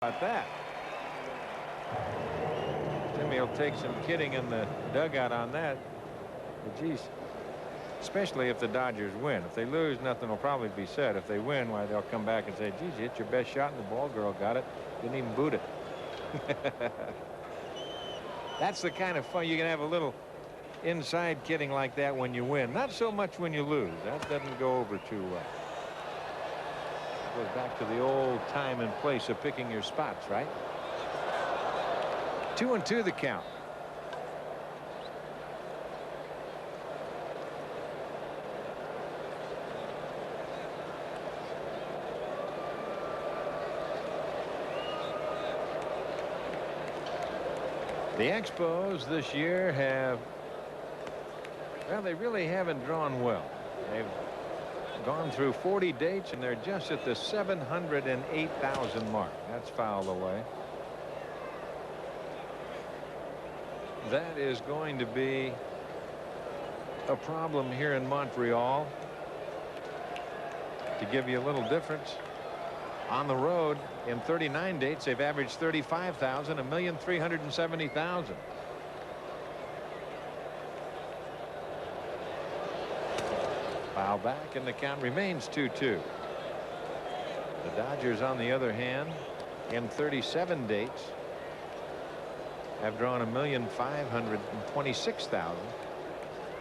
about that. Jimmy will take some kidding in the dugout on that. But geez, especially if the Dodgers win. If they lose, nothing will probably be said. If they win, why, they'll come back and say, geez, you hit your best shot and the ball girl got it. Didn't even boot it. That's the kind of fun. You can have a little inside kidding like that when you win. Not so much when you lose. That doesn't go over too well. It goes back to the old time and place of picking your spots, right? 2-2 the count. The Expos this year have, well, they really haven't drawn well. They've gone through 40 dates and they're just at the 708,000 mark. That's fouled away. That is going to be a problem here in Montreal. To give you a little difference, on the road in 39 dates they've averaged 35,000, 1,370,000. Foul back and the count remains 2-2. The Dodgers on the other hand in 37 dates have drawn 1,526,000.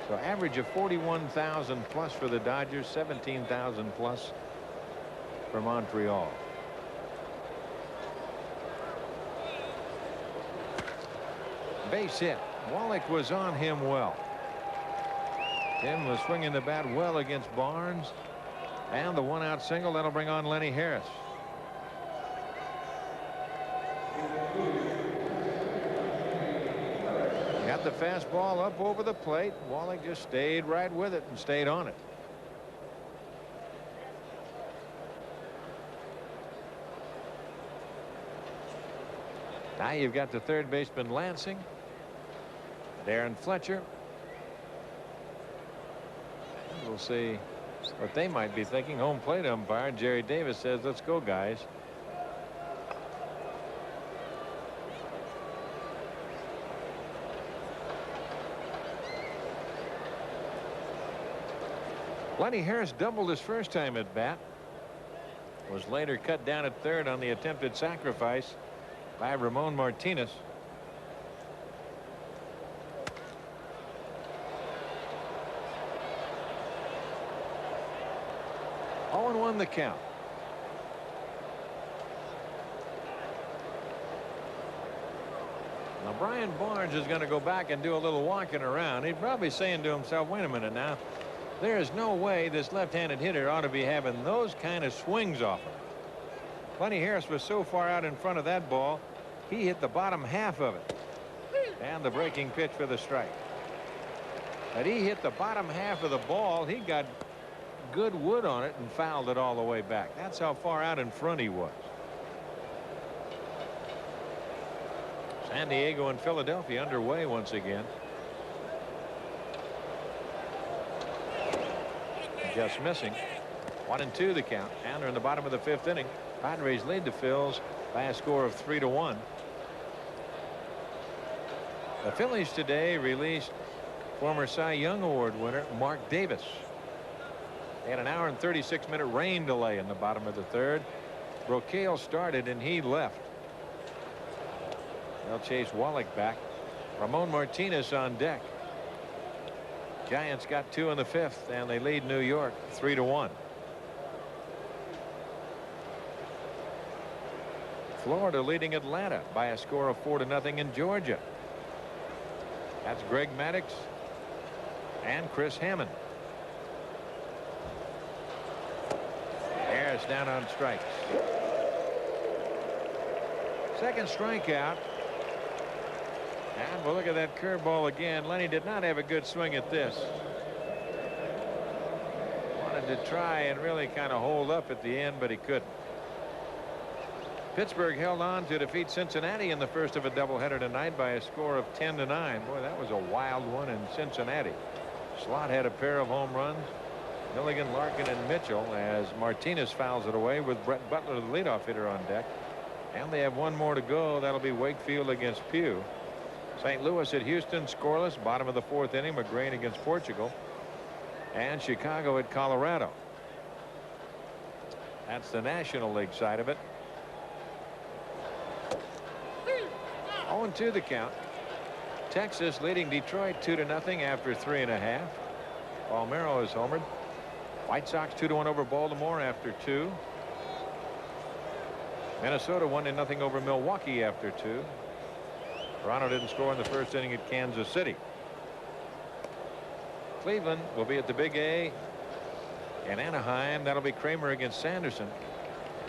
So average of 41,000 plus for the Dodgers, 17,000 plus for Montreal. Base hit. Wallach was on him well. Tim was swinging the bat well against Barnes, and the one-out single that'll bring on Lenny Harris. Got the fastball up over the plate. Wallach just stayed right with it and stayed on it. Now you've got the third baseman Lansing, Darren Fletcher. We'll see what they might be thinking. Home plate umpire Jerry Davis says, let's go, guys. Lenny Harris doubled his first time at bat. Was later cut down at third on the attempted sacrifice by Ramon Martinez. Oh, and 1 the count. Now Brian Barnes is going to go back and do a little walking around. He's probably saying to himself, wait a minute now. There is no way this left-handed hitter ought to be having those kind of swings off him. Lenny Harris was so far out in front of that ball, he hit the bottom half of it. And the breaking pitch for the strike. But he hit the bottom half of the ball. He got good wood on it and fouled it all the way back. That's how far out in front he was. San Diego and Philadelphia underway once again. Just missing. 1-2 the count, and they're in the bottom of the 5th inning. Padres lead the Phils by a score of 3-1. The Phillies today released former Cy Young Award winner Mark Davis. They had an hour and 36-minute rain delay in the bottom of the 3rd. Brocale started and he left. They'll chase Wallach back. Ramon Martinez on deck. Giants got 2 in the 5th and they lead New York 3-1. Florida leading Atlanta by a score of 4-0 in Georgia. That's Greg Maddux and Chris Hammond. Harris down on strikes. Second strikeout. And we'll look at that curveball again. Lenny did not have a good swing at this. Wanted to try and really kind of hold up at the end, but he couldn't. Pittsburgh held on to defeat Cincinnati in the first of a doubleheader tonight by a score of 10-9. Boy, that was a wild one in Cincinnati. Slot had a pair of home runs. Milligan, Larkin, and Mitchell as Martinez fouls it away with Brett Butler, the leadoff hitter, on deck. And they have one more to go. That'll be Wakefield against Pugh. St. Louis at Houston scoreless. Bottom of the 4th inning. McGrain against Portugal. And Chicago at Colorado. That's the National League side of it. 0-2 the count. Texas leading Detroit 2-0 after 3.5. Palmeiro is homered. White Sox 2-1 over Baltimore after 2. Minnesota 1-0 over Milwaukee after 2. Toronto didn't score in the first inning at Kansas City. Cleveland will be at the Big A in Anaheim. That'll be Kramer against Sanderson.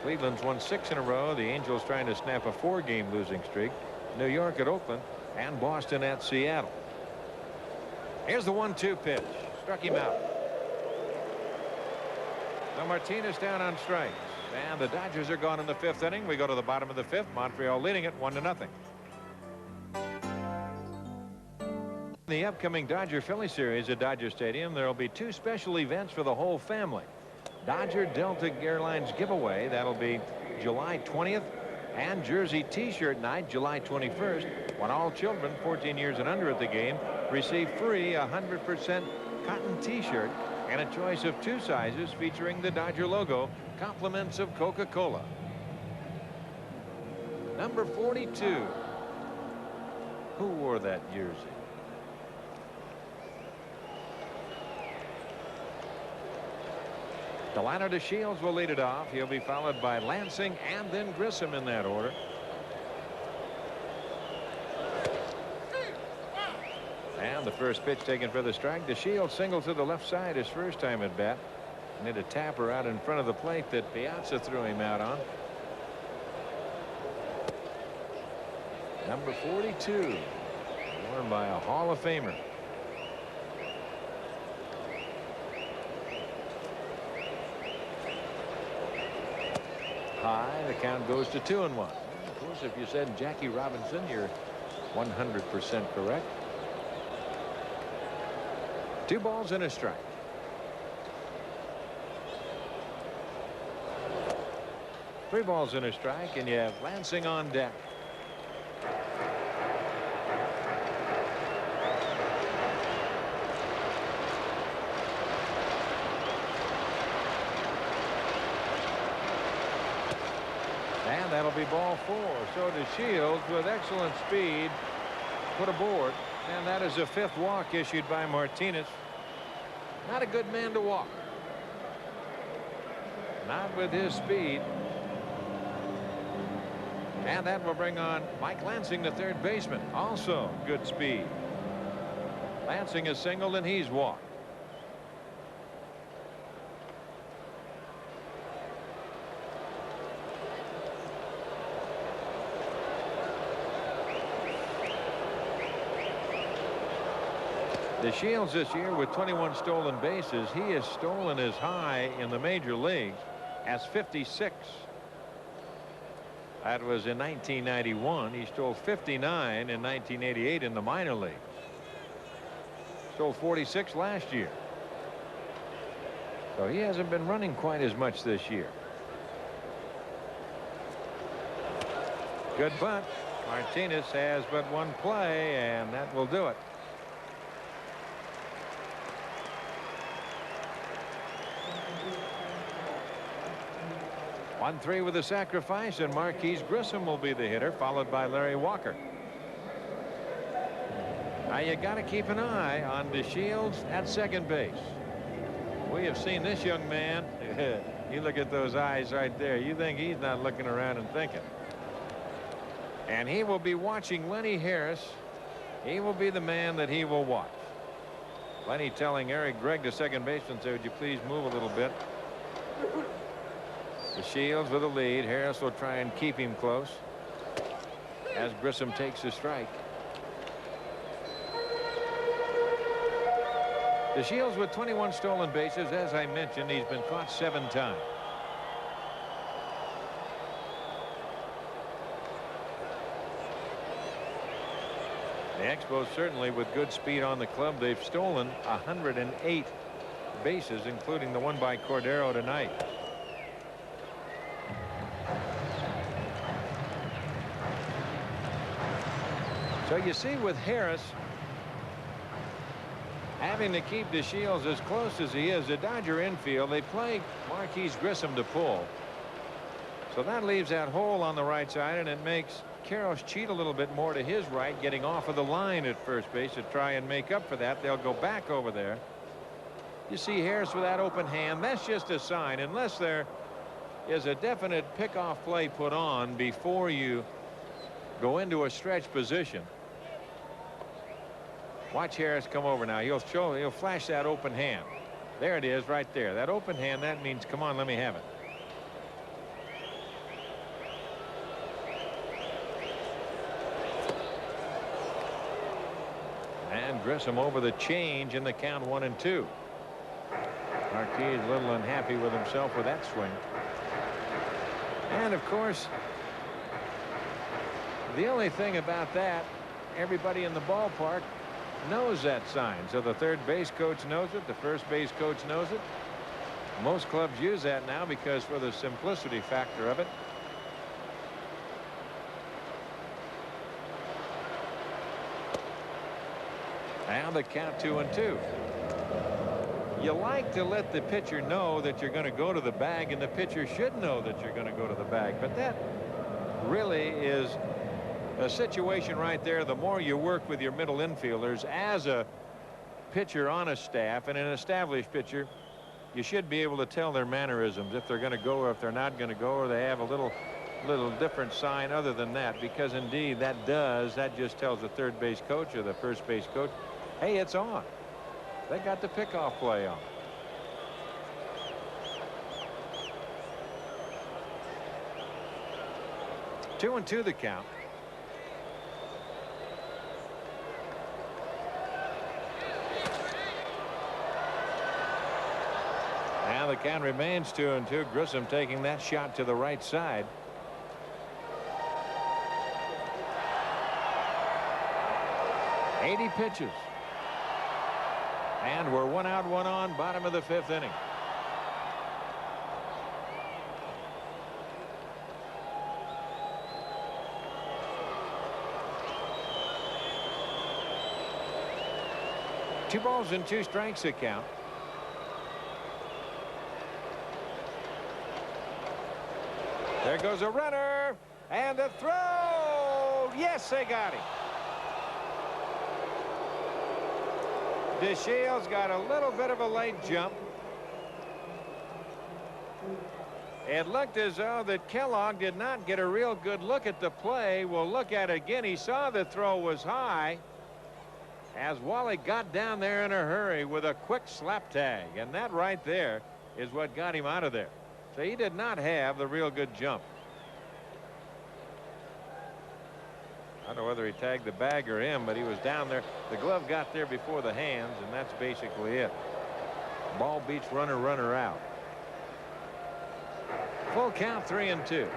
Cleveland's won 6 in a row. The Angels trying to snap a 4-game losing streak. New York at Oakland and Boston at Seattle. Here's the 1-2 pitch. Struck him out. Now Martinez down on strikes. And the Dodgers are gone in the 5th inning. We go to the bottom of the 5th. Montreal leading it 1-0. The upcoming Dodger-Philly series at Dodger Stadium, there will be 2 special events for the whole family. Dodger Delta Airlines giveaway. That'll be July 20th. And Jersey T-shirt night July 21st, when all children 14 years and under at the game receive free 100% cotton T-shirt and a choice of 2 sizes featuring the Dodger logo, compliments of Coca-Cola. Number 42. Who wore that jersey? Delano DeShields will lead it off. He'll be followed by Lansing and then Grissom in that order. And the first pitch taken for the strike. DeShields single to the left side his first time at bat. And hit a tapper out in front of the plate that Piazza threw him out on. Number 42, worn by a Hall of Famer. High. The count goes to 2-1. Of course, if you said Jackie Robinson, you're 100% correct. 2 balls and a strike. Three balls and a strike, and you have Lansing on deck. And that'll be ball 4. So DeShields with excellent speed put aboard, and that is a 5th walk issued by Martinez. Not a good man to walk. Not with his speed. And that will bring on Mike Lansing, the third baseman. Also good speed. Lansing is singled and he's walked. DeShields this year with 21 stolen bases. He has stolen as high in the major leagues as 56. That was in 1991. He stole 59 in 1988 in the minor leagues. Stole 46 last year. So he hasn't been running quite as much this year. Good bunt. Martinez has but one play, and that will do it. 1-3 with a sacrifice, and Marquise Grissom will be the hitter, followed by Larry Walker. Now you got to keep an eye on DeShields at second base. We have seen this young man. You look at those eyes right there. You think he's not looking around and thinking. And he will be watching Lenny Harris. He will be the man that he will watch. Lenny telling Eric Gregg, the second baseman, say, would you please move a little bit. DeShields with a lead. Harris will try and keep him close as Grissom takes a strike. DeShields with 21 stolen bases. As I mentioned, he's been caught 7 times. The Expos certainly with good speed on the club. They've stolen 108 bases, including the one by Cordero tonight. So you see, with Harris having to keep DeShields as close as he is, the Dodger infield, they play Marquise Grissom to pull. So that leaves that hole on the right side, and it makes Karros cheat a little bit more to his right, getting off of the line at first base to try and make up for that. They'll go back over there. You see Harris with that open hand. That's just a sign, unless there is a definite pickoff play put on before you go into a stretch position. Watch Harris come over now. He'll flash that open hand. There it is right there. That open hand, that means come on, let me have it. And Grissom over the change in the count, 1-2. Marquis is a little unhappy with himself with that swing. And of course, the only thing about that, everybody in the ballpark knows that sign. So the third base coach knows it. The first base coach knows it. Most clubs use that now because for the simplicity factor of it. Now the count, 2-2. You like to let the pitcher know that you're going to go to the bag, and the pitcher should know that you're going to go to the bag. But that really is a situation right there. The more you work with your middle infielders as a pitcher on a staff and an established pitcher, you should be able to tell their mannerisms, if they're going to go or if they're not going to go, or they have a little different sign other than that, because indeed that just tells the third base coach or the first base coach, hey, it's on. They got the pickoff play on. Two and two the count. Now the count remains 2-2. Grissom taking that shot to the right side. Eighty pitches. And we're 1 out, 1 on, bottom of the 5th inning. Two balls and 2 strikes to count. There goes a runner, and a throw. Yes, they got him. DeShields got a little bit of a late jump. It looked as though that Kellogg did not get a real good look at the play. We'll look at it again. He saw the throw was high as Wally got down there in a hurry with a quick slap tag, and that right there is what got him out of there. So he did not have the real good jump. I don't know whether he tagged the bag or him, but he was down there. The glove got there before the hands, and that's basically it. Ball beats runner, runner out. Full count, 3-2.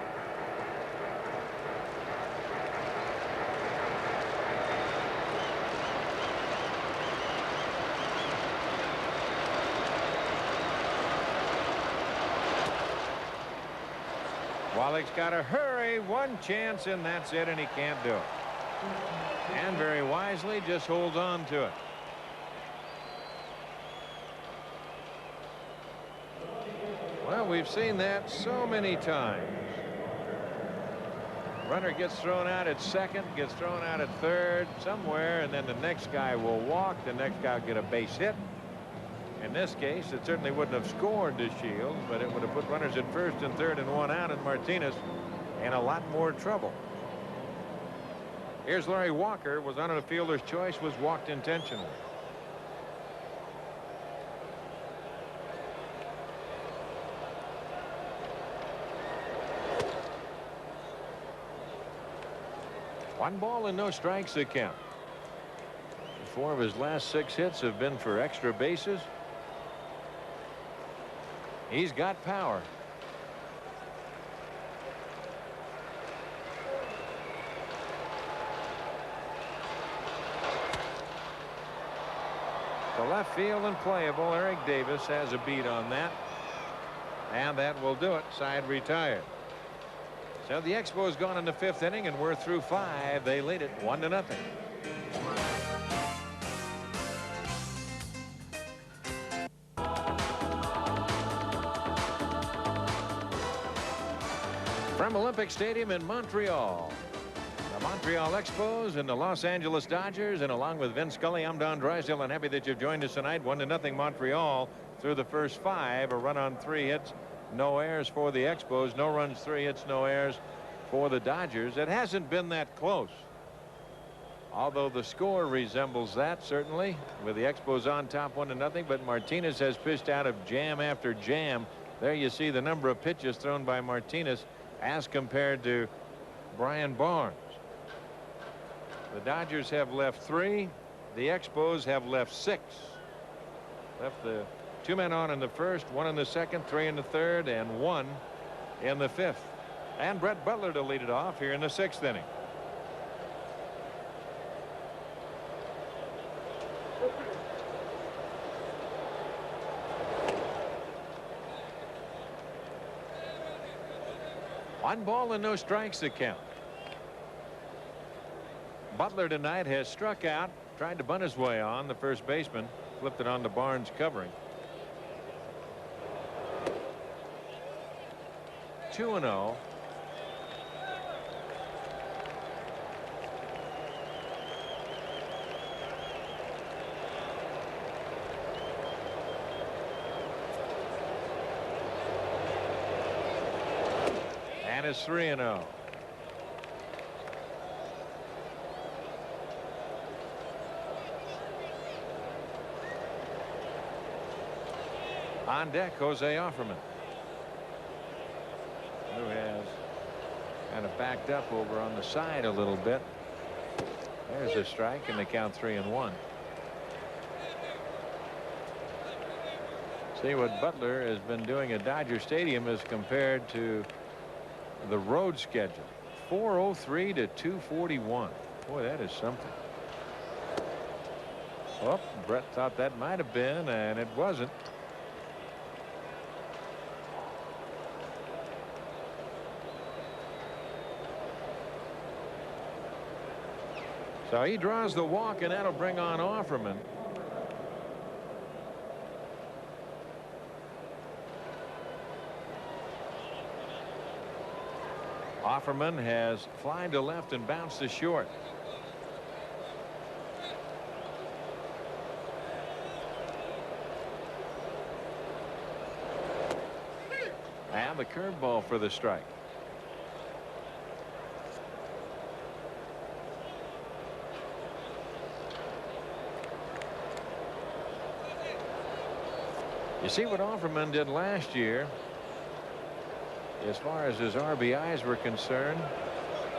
Wallach's got to hurry. One chance, and that's it, and he can't do it. And very wisely just holds on to it. Well, we've seen that so many times. Runner gets thrown out at second, gets thrown out at third, somewhere, and then the next guy will walk. The next guy will get a base hit. In this case, it certainly wouldn't have scored DeShields, but it would have put runners at first and third and 1 out, and Martinez in a lot more trouble. Here's Larry Walker, was on a fielder's choice, was walked intentionally. One ball and no strikes to count. 4 of his last 6 hits have been for extra bases. He's got power. To left field and playable. Eric Davis has a beat on that. And that will do it. Side retired. So the Expos gone in the 5th inning, and we're through 5. They lead it 1-0. From Olympic Stadium in Montreal, the Montreal Expos and the Los Angeles Dodgers, and along with Vince Scully, I'm Don Drysdale, and happy that you've joined us tonight. 1-0 Montreal through the first 5. A run on 3 hits, no errors for the Expos. No runs, 3 hits, no errors for the Dodgers. It hasn't been that close, although the score resembles that, certainly, with the Expos on top 1-0. But Martinez has pitched out of jam after jam. There you see the number of pitches thrown by Martinez as compared to Brian Barnes. The Dodgers have left 3. The Expos have left 6. Left the 2 men on in the 1st, 1 in the 2nd, 3 in the 3rd, and 1 in the 5th. And Brett Butler to lead it off here in the 6th inning. One ball and no strikes to count. Butler tonight has struck out, tried to bunt his way on. The first baseman flipped it on to Barnes covering. 2-0. And it's 3-0. On deck, Jose Offerman, who has kind of backed up over on the side a little bit. There's a strike, and they count 3-1. See what Butler has been doing at Dodger Stadium as compared to the road schedule. 403 to 241. Boy, that is something. Oh, Brett thought that might have been, and it wasn't. So he draws the walk, and that'll bring on Offerman. Offerman has flied to left and bounced to short. And the curveball for the strike. You see what Offerman did last year as far as his RBIs were concerned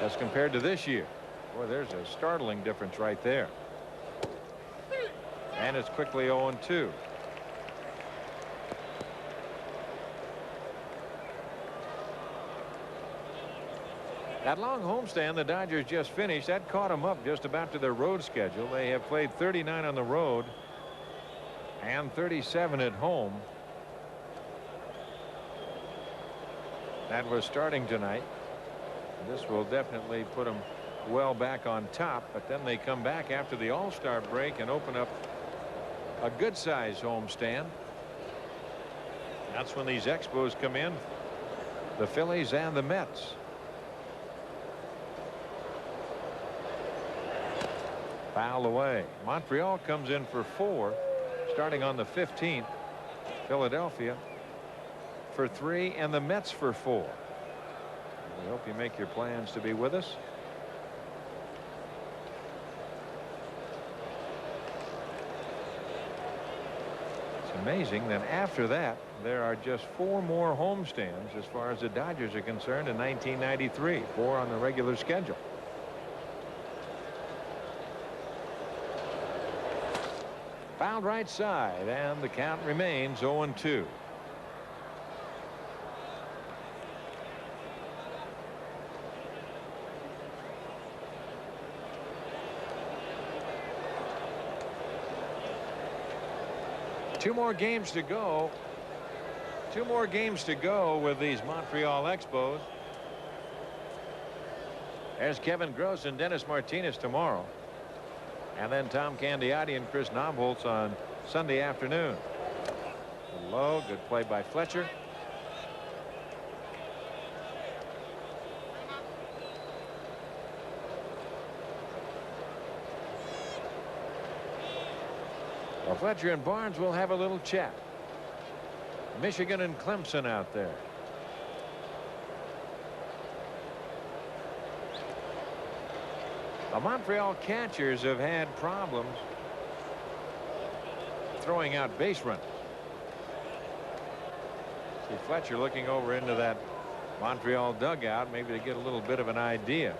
as compared to this year. Boy, there's a startling difference right there. And it's quickly 0-2. That long homestand the Dodgers just finished, that caught them up just about to their road schedule. They have played 39 on the road and 37 at home. That was starting tonight. This will definitely put them well back on top, but then they come back after the All-Star break and open up a good-sized homestand. That's when these Expos come in, the Phillies and the Mets. Foul away. Montreal comes in for 4 starting on the 15th. Philadelphia for 3 and the Mets for 4. We hope you make your plans to be with us. It's amazing that after that there are just 4 more homestands as far as the Dodgers are concerned in 1993. 4 on the regular schedule. Fouled right side, and the count remains 0-2. Two more games to go. 2 more games to go with these Montreal Expos. There's Kevin Gross and Dennis Martinez tomorrow. And then Tom Candiotti and Chris Knobholz on Sunday afternoon. Low, good play by Fletcher. Well, Fletcher and Barnes will have a little chat. Michigan and Clemson out there. The Montreal catchers have had problems throwing out base runners. See Fletcher looking over into that Montreal dugout, maybe to get a little bit of an idea.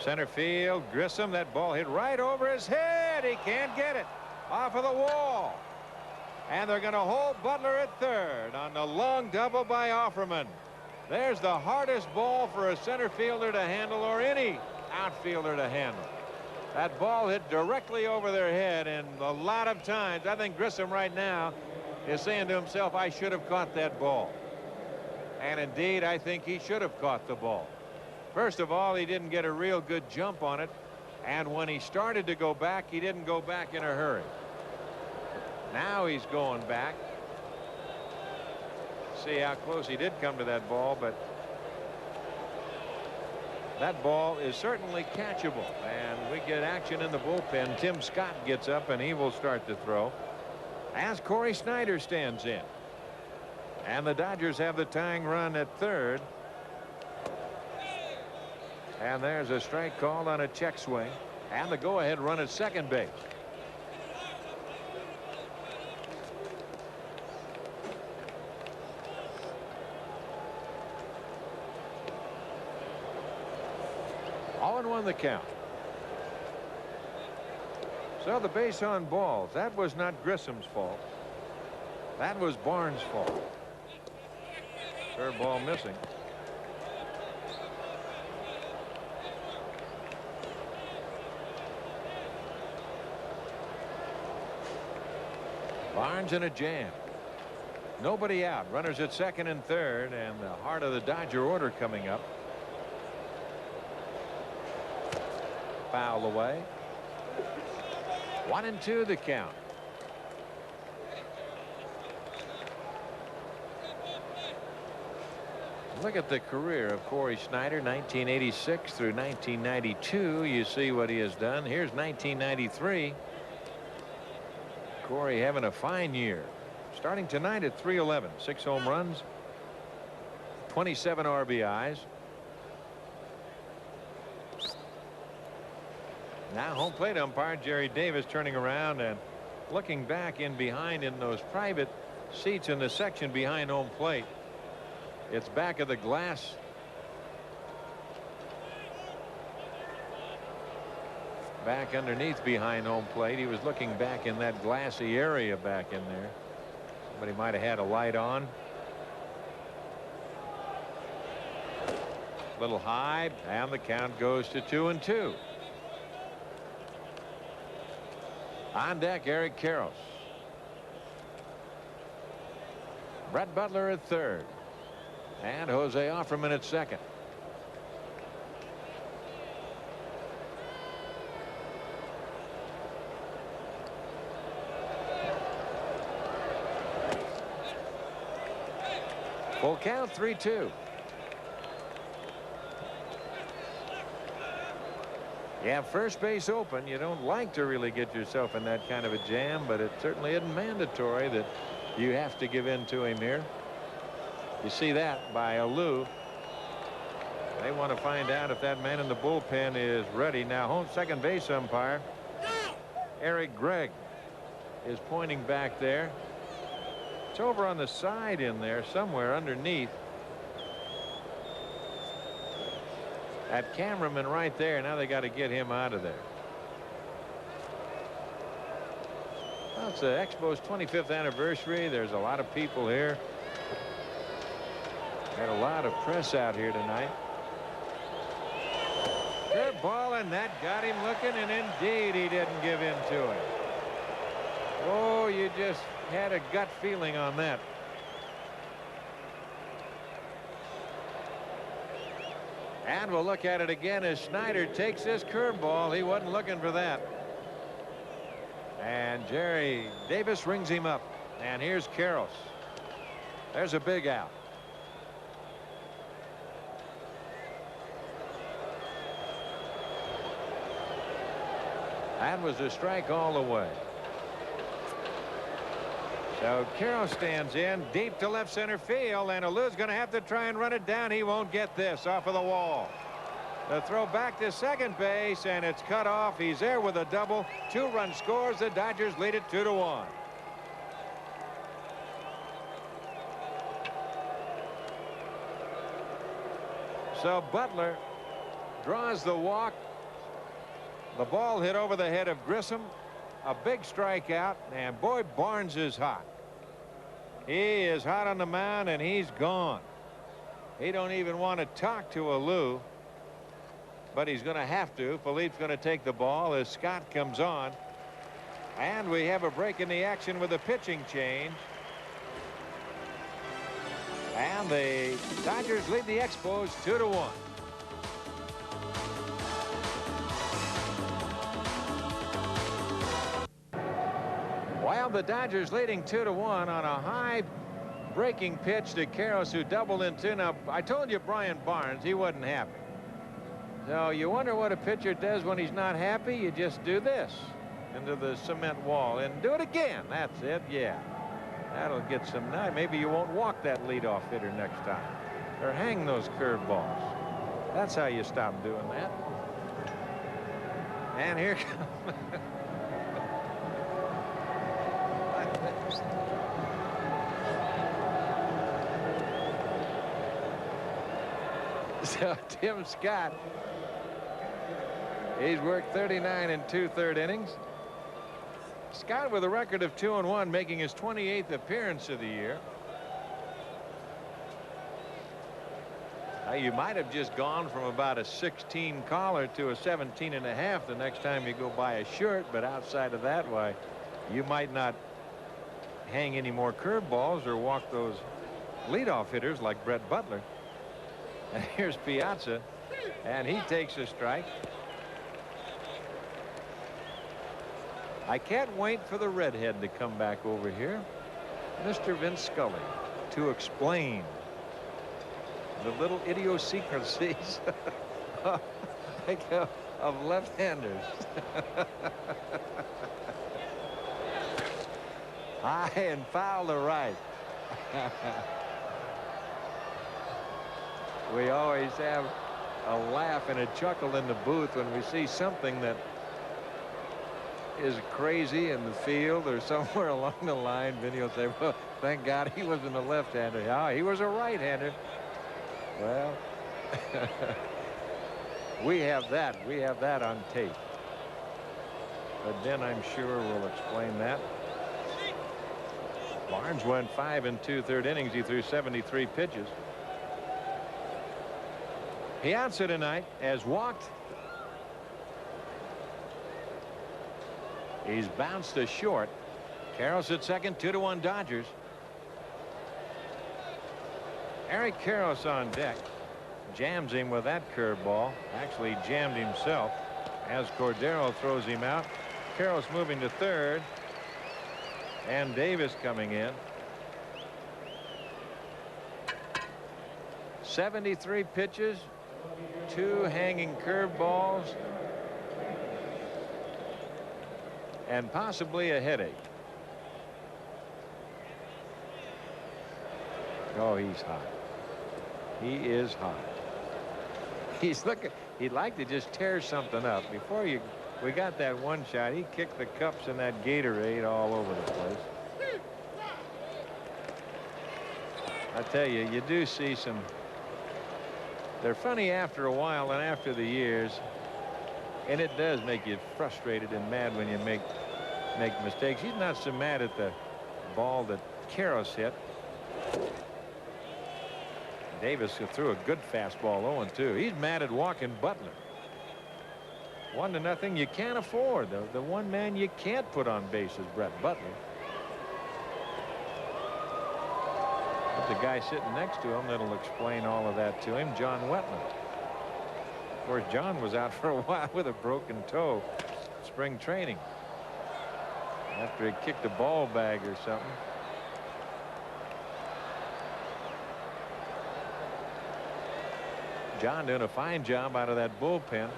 Center field, Grissom, that ball hit right over his head. He can't get it off of the wall. And they're going to hold Butler at third on the long double by Offerman. There's the hardest ball for a center fielder to handle, or any outfielder to handle. That ball hit directly over their head, and a lot of times I think Grissom right now is saying to himself, I should have caught that ball. And indeed, I think he should have caught the ball. First of all, he didn't get a real good jump on it, and when he started to go back, he didn't go back in a hurry. Now he's going back. See how close he did come to that ball, but that ball is certainly catchable, and we get action in the bullpen. Tim Scott gets up, and he will start to throw as Corey Snyder stands in, and the Dodgers have the tying run at third. And there's a strike called on a check swing, and the go-ahead run at second base. All in one the count. So the base on balls, that was not Grissom's fault. That was Barnes' fault. Third ball missing. Barnes in a jam. Nobody out. Runners at second and third, and the heart of the Dodger order coming up. Foul away. 1-2 the count. Look at the career of Corey Snyder, 1986 through 1992. You see what he has done. Here's 1993. Corey having a fine year. Starting tonight at 311. 6 home runs. 27 RBIs. Now home plate umpire Jerry Davis turning around and looking back in behind in those private seats in the section behind home plate. It's back of the glass. Back underneath behind home plate. He was looking back in that glassy area back in there. Somebody might have had a light on. Little high, and the count goes to 2-2. On deck, Eric Karros. Brett Butler at third, and Jose Offerman at second. Full count, 3-2. You have first base open. You don't like to really get yourself in that kind of a jam, but it certainly isn't mandatory that you have to give in to him here. You see that by Alou. They want to find out if that man in the bullpen is ready. Now home second base umpire Eric Gregg is pointing back there. It's over on the side in there somewhere underneath. That cameraman right there. Now they got to get him out of there. Well, it's the Expos 25th anniversary. There's a lot of people here. Had a lot of press out here tonight. Good ball, and that got him looking, and indeed he didn't give in to it. Oh, you just had a gut feeling on that. And we'll look at it again as Snyder takes this curveball. He wasn't looking for that. And Jerry Davis rings him up. And here's Karros. There's a big out. That was a strike all the way. So Karros stands in deep to left center field, and Alou's going to have to try and run it down. He won't get this off of the wall. The throw back to second base, and it's cut off. He's there with a double. 2-run scores. The Dodgers lead it 2-1. So Butler draws the walk. The ball hit over the head of Grissom. A big strikeout, and boy, Barnes is hot. He is hot on the mound, and he's gone. He don't even want to talk to Alou, but he's going to have to. Philippe's going to take the ball as Scott comes on, and we have a break in the action with a pitching change. And the Dodgers lead the Expos 2-1. While the Dodgers leading 2-1 on a high breaking pitch to Karros, who doubled in two. Now, I told you Brian Barnes, he wasn't happy. So you wonder what a pitcher does when he's not happy. You just do this into the cement wall and do it again. That's it. Yeah, that'll get some night. Maybe you won't walk that leadoff hitter next time, or hang those curveballs. That's how you stop doing that. And here comes so Tim Scott, he's worked 39 and 2/3 innings. Scott with a record of 2-1, making his 28th appearance of the year. You might have just gone from about a 16 collar to a 17.5 the next time you go buy a shirt, but outside of that, why, you might not hang any more curveballs or walk those leadoff hitters like Brett Butler. And here's Piazza, and he takes a strike. I can't wait for the redhead to come back over here, Mr. Vince Scully, to explain the little idiosyncrasies of left-handers. High and foul to right. We always have a laugh and a chuckle in the booth when we see something that is crazy in the field or somewhere along the line. Vinny will say, well, thank God he wasn't a left-hander. Yeah, he was a right-hander. Well, we have that. We have that on tape. But then I'm sure we'll explain that. Barnes went 5 2/3 innings. He threw 73 pitches. Piazza tonight has walked. He's bounced to short. Karros at second. 2-1 Dodgers. Eric Karros on deck. Jams him with that curveball. Actually jammed himself as Cordero throws him out. Karros moving to third. And Davis coming in. 73 pitches. 2 hanging curveballs. And possibly a headache. Oh, he's hot. He is hot. He's looking. He'd like to just tear something up. Before we got that one shot, he kicked the cups in that Gatorade all over the place. I tell you, you do see some. They're funny after a while and after the years, and it does make you frustrated and mad when you make mistakes. He's not so mad at the ball that Karros hit. Davis threw a good fastball 0-2. He's mad at walking Butler. 1-0. You can't afford the one man you can't put on base is Brett Butler. But the guy sitting next to him that'll explain all of that to him, John Wetland. course, John was out for a while with a broken toe, spring training, after he kicked a ball bag or something. John doing a fine job out of that bullpen.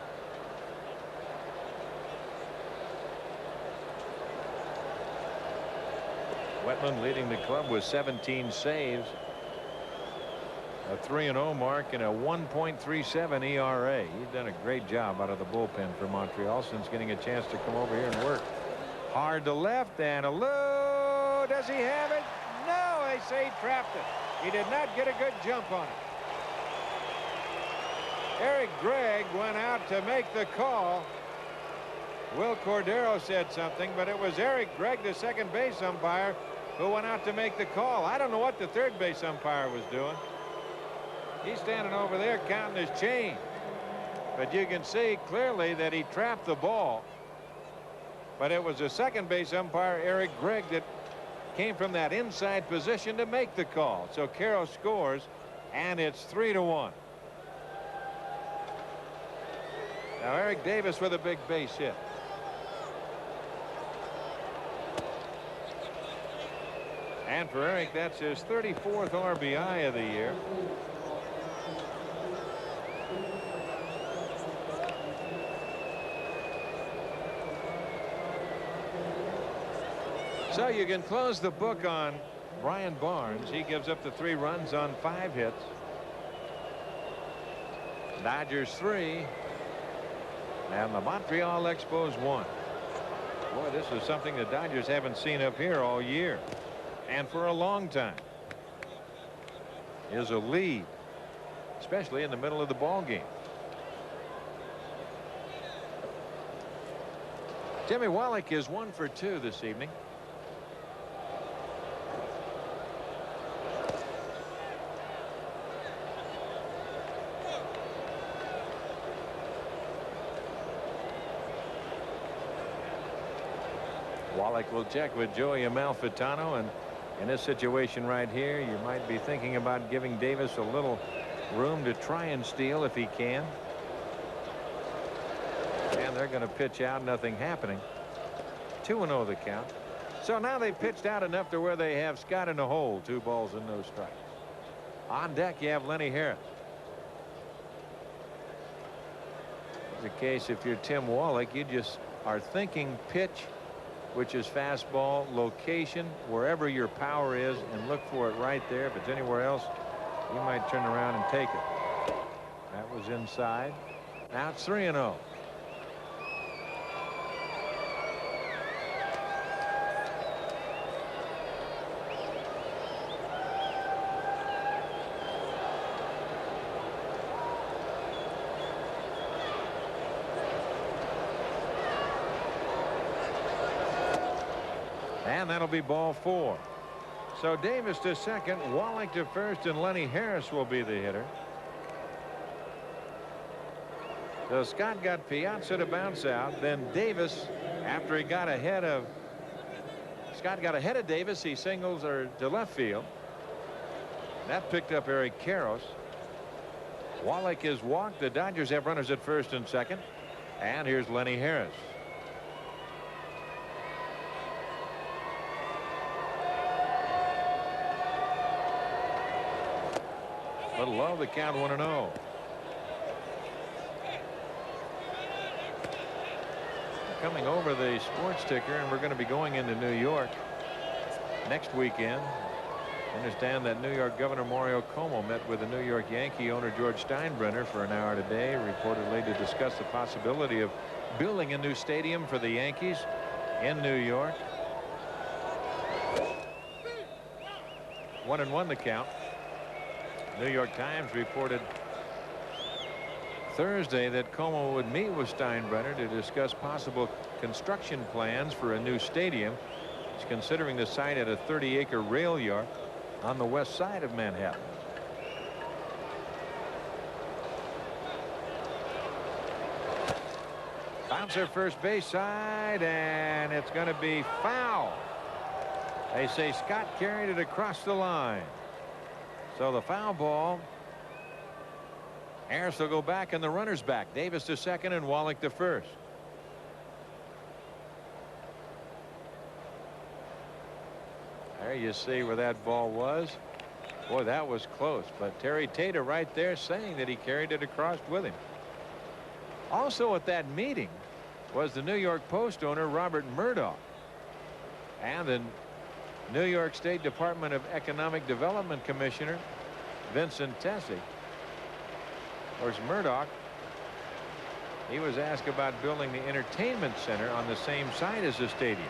Wetland leading the club with 17 saves, a 3-0 mark, and a 1.37 ERA. He's done a great job out of the bullpen for Montreal since getting a chance to come over here and work. Hard to left, and a low. Does he have it? No, they say he trapped it. He did not get a good jump on it. Eric Gregg went out to make the call. Will Cordero said something, but it was Eric Gregg, the second base umpire, who went out to make the call. I don't know what the third base umpire was doing. He's standing over there counting his change. But you can see clearly that he trapped the ball. But it was the second base umpire, Eric Gregg, that came from that inside position to make the call. So Caro scores, and it's 3-1. Now Eric Davis with a big base hit. And for Eric, that's his 34th RBI of the year. So you can close the book on Brian Barnes. He gives up the 3 runs on 5 hits. Dodgers 3. And the Montreal Expos 1. Boy, this is something the Dodgers haven't seen up here all year, and for a long time. Is a lead, especially in the middle of the ball game. Jimmy Wallach is 1 for 2 this evening. Wallach will check with Joey Amalfitano, and in this situation right here, you might be thinking about giving Davis a little room to try and steal if he can. And they're going to pitch out, nothing happening. 2-0 the count. So now they pitched out enough to where they have Scott in the hole. 2 balls and no strikes. On deck, you have Lenny Harris. The case, if you're Tim Wallach, you just are thinking pitch, which is fastball, location, wherever your power is, and look for it right there. If it's anywhere else, you might turn around and take it. That was inside. Now it's 3-0. And that'll be ball 4. So Davis to second, Wallach to first, and Lenny Harris will be the hitter. So Scott got Piazza to bounce out. Then Davis, after he got ahead of Scott got ahead of Davis, he singles or to left field. That picked up Eric Karros. Wallach is walked. The Dodgers have runners at first and second. And here's Lenny Harris. Little low, the count 1-0. Coming over the sports ticker, and we're going to be going into New York next weekend. Understand that New York Governor Mario Cuomo met with the New York Yankee owner George Steinbrenner for an hour today, reportedly to discuss the possibility of building a new stadium for the Yankees in New York. 1-1 the count. New York Times reported Thursday that Cuomo would meet with Steinbrenner to discuss possible construction plans for a new stadium. He's considering the site at a 30-acre rail yard on the west side of Manhattan. Bouncer first base side, and it's going to be foul. They say Scott carried it across the line. So the foul ball Harris will go back and the runner's back. Davis to second and Wallach to first. There you see where that ball was. Boy, that was close. But Terry Tater right there saying that he carried it across with him. Also at that meeting was the New York Post owner Robert Murdoch and the New York State Department of Economic Development Commissioner Vincent Tessie. Of course, Murdoch, he was asked about building the entertainment center on the same site as the stadium.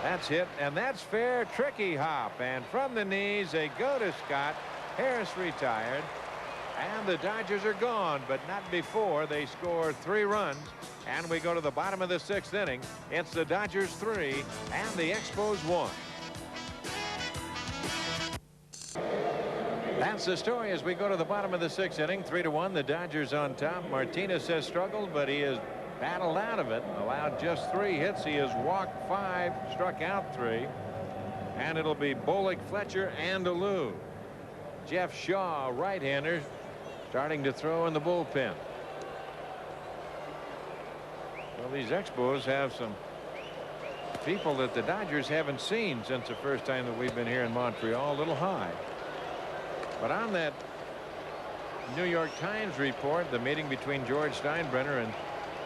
That's hit, and that's fair. Tricky hop, and from the knees they go to Scott. Harris retired, and the Dodgers are gone, but not before they score 3 runs, and we go to the bottom of the 6th inning. It's the Dodgers 3 and the Expos 1. That's the story as we go to the bottom of the 6th inning. 3-1, the Dodgers on top. Martinez has struggled, but he has battled out of it. Allowed just 3 hits. He has walked 5, struck out 3, and it'll be Bolick, Fletcher, and Alou. Jeff Shaw, right-hander, starting to throw in the bullpen. Well, these Expos have some people that the Dodgers haven't seen since the first time that we've been here in Montreal. A little high. But on that New York Times report, the meeting between George Steinbrenner and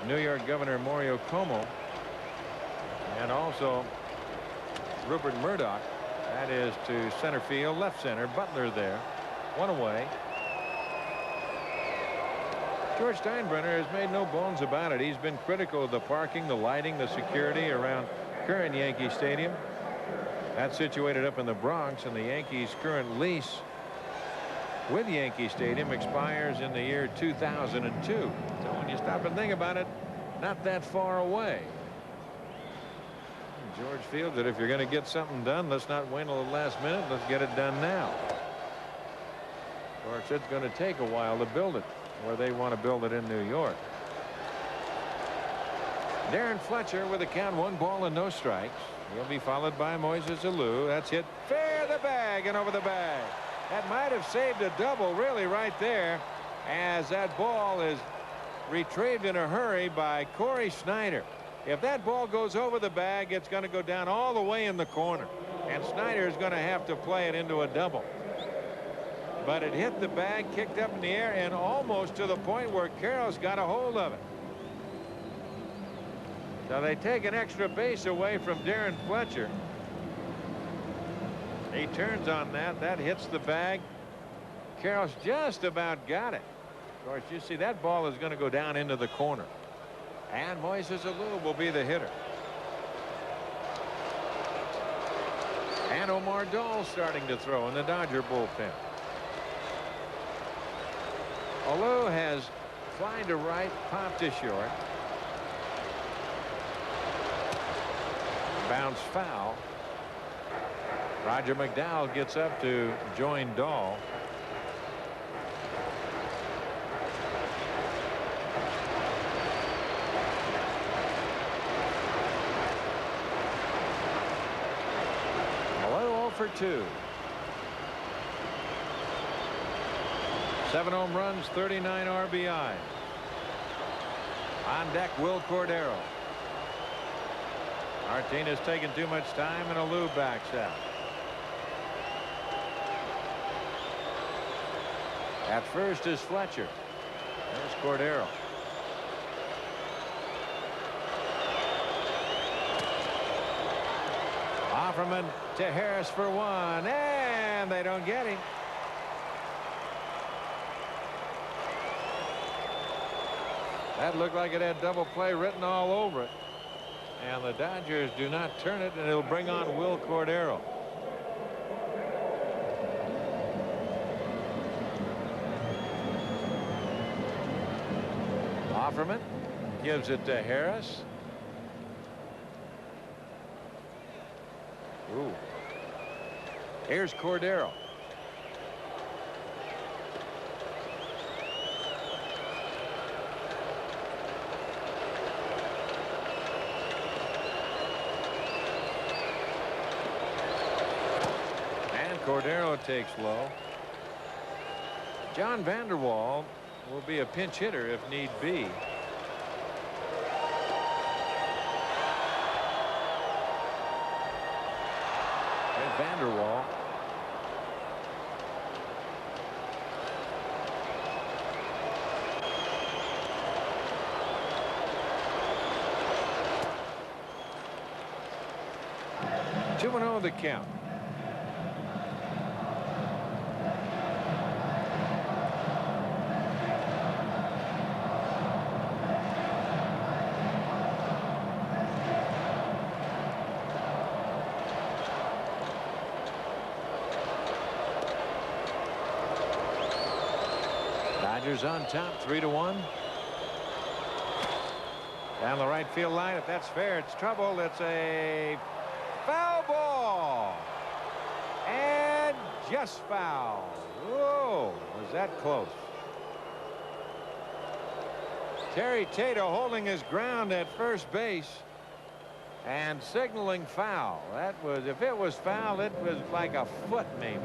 New York Governor Mario Cuomo, and also Rupert Murdoch, that is to center field, left center, Butler there, 1 away. George Steinbrenner has made no bones about it. He's been critical of the parking, the lighting, the security around current Yankee Stadium. That's situated up in the Bronx, and the Yankees' current lease with Yankee Stadium expires in the year 2002. So when you stop and think about it, not that far away. George feels that if you're going to get something done, let's not wait until the last minute. Let's get it done now. Of course, it's going to take a while to build it where they want to build it in New York. Darren Fletcher with a count, 1 ball and no strikes. He'll be followed by Moises Alou. That's hit fair the bag and over the bag. That might have saved a double really right there, as that ball is retrieved in a hurry by Corey Snyder. If that ball goes over the bag, it's going to go down all the way in the corner, and Snyder is going to have to play it into a double. But it hit the bag, kicked up in the air, and almost to the point where Carroll's got a hold of it. So they take an extra base away from Darren Fletcher. He turns on that. That hits the bag. Carroll's just about got it. Of course, you see that ball is going to go down into the corner. And Moises Alou will be the hitter. And Omar Dahl starting to throw in the Dodger bullpen. Alou has fly to right, popped to short. Bounce foul. Roger McDowell gets up to join Dahl. Alou 0 for 2. 7 home runs, 39 RBI. On deck, Will Cordero. Martinez taking too much time, and Alou backs out. At first is Fletcher. There's Cordero. Offerman to Harris for 1, and they don't get him. That looked like it had double play written all over it. And the Dodgers do not turn it, and it'll bring on Will Cordero. Offerman gives it to Harris. Ooh. Here's Cordero. And Cordero takes low. John Vanderwall will be a pinch hitter if need be. There's Vanderwall. Two and oh the count. Dodgers on top 3-1. Down the right field line. If that's fair, it's trouble. It's a foul ball. And just foul. Whoa, was that close? Terry Tato holding his ground at first base and signaling foul. That was, if it was foul, it was like a foot maybe.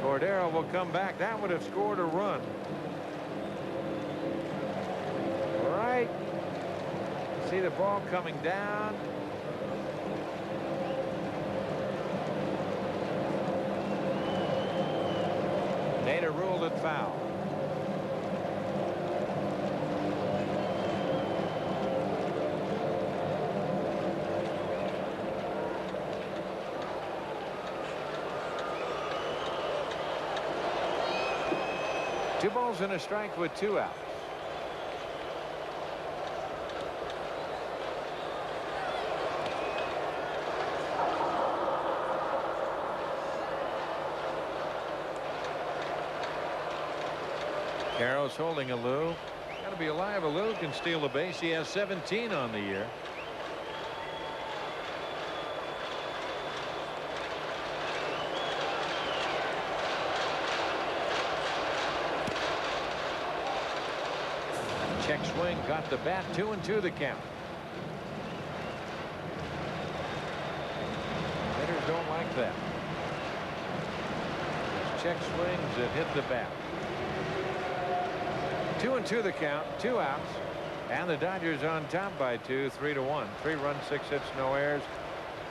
Cordero will come back. That would have scored a run. Right. See the ball coming down. Nader ruled it foul. Two balls and a strike with 2 outs. Carroll's holding Alou. Got to be alive. Alou can steal a base. He has 17 on the year. Check swing, got the bat. 2-2 the count. Hitters don't like that. Check swings that hit the bat. 2-2 the count. 2 outs. And the Dodgers on top by 2. 3-1. 3 runs, 6 hits, no errors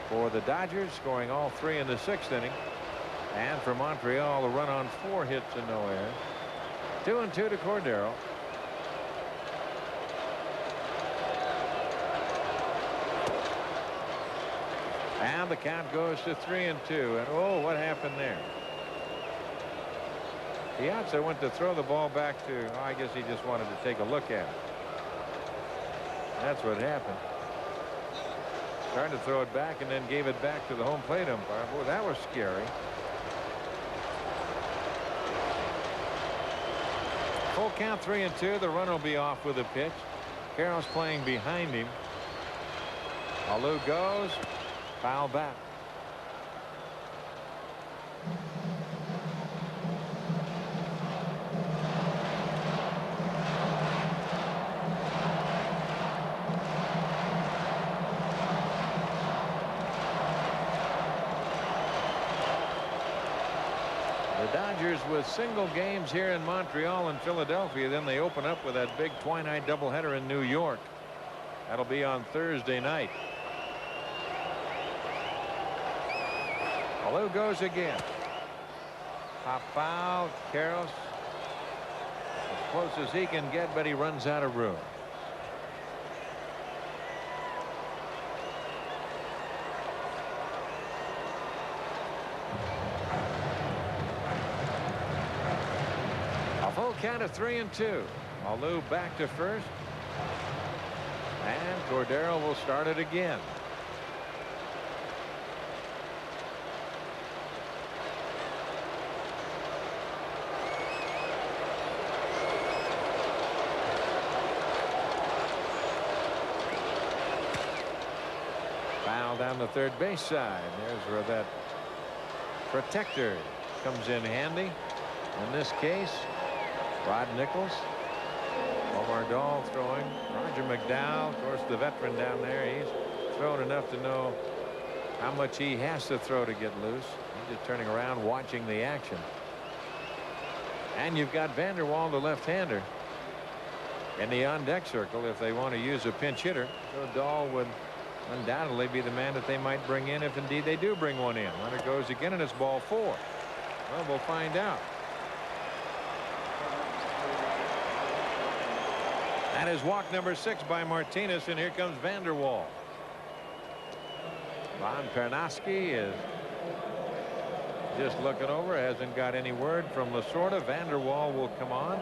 for the Dodgers, scoring all 3 in the 6th inning. And for Montreal, a run on 4 hits and no errors. 2-2 to Cordero. And the count goes to 3-2. And oh, what happened there? Piazza went to throw the ball back to, oh, I guess he just wanted to take a look at it. That's what happened. Tried to throw it back and then gave it back to the home plate umpire. Boy, that was scary. Full count 3-2. The run will be off with a pitch. Carroll's playing behind him. Alou goes. Foul back. The Dodgers with single games here in Montreal and Philadelphia. Then they open up with that big twilight doubleheader in New York. That'll be on Thursday night. Alou goes again. Pop foul. Karros as close as he can get, but he runs out of room. A full count of 3-2. Alou back to first. And Cordero will start it again. Down the third base side. There's where that protector comes in handy. In this case, Rod Nichols. Omar Dahl throwing. Roger McDowell, of course, the veteran down there. He's thrown enough to know how much he has to throw to get loose. He's just turning around watching the action. And you've got Vanderwall, the left-hander, in the on-deck circle if they want to use a pinch hitter. So Dahl would undoubtedly be the man that they might bring in if indeed they do bring one in. Runner goes again, and it's ball 4. Well, we'll find out. That is walk number 6 by Martinez, and here comes Vanderwall. Von Pernaski is just looking over, hasn't got any word from Lasorda. Vanderwall will come on.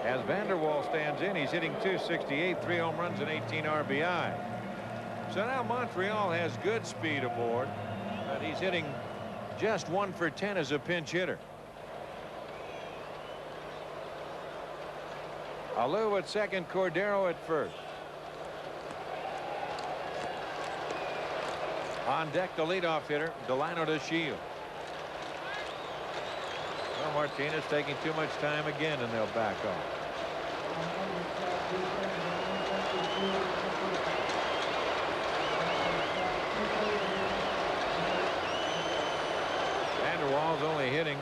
As Vanderwall stands in, he's hitting .268, 3 home runs and 18 RBI. So now Montreal has good speed aboard, but he's hitting just 1 for 10 as a pinch hitter. Alou at second, Cordero at first. On deck, the leadoff hitter, Delano to Shield. Well, Martinez taking too much time again, and they'll back off. Vanderwall's only hitting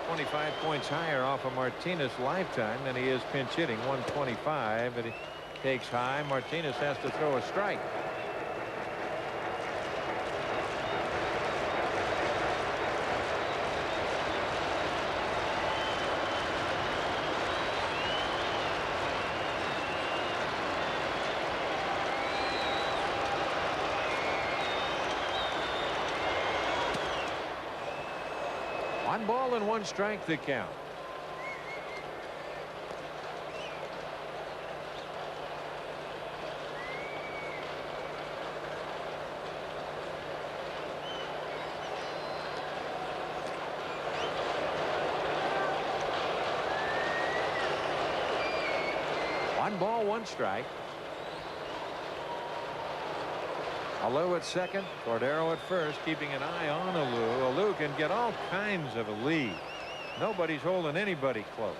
25 points higher off of Martinez lifetime than he is pinch hitting. 125, but he takes high. Martinez has to throw a strike. One ball and 1 strike the count. One ball, 1 strike. Alou at second, Cordero at first, keeping an eye on Alou. Alou can get all kinds of a lead. Nobody's holding anybody close.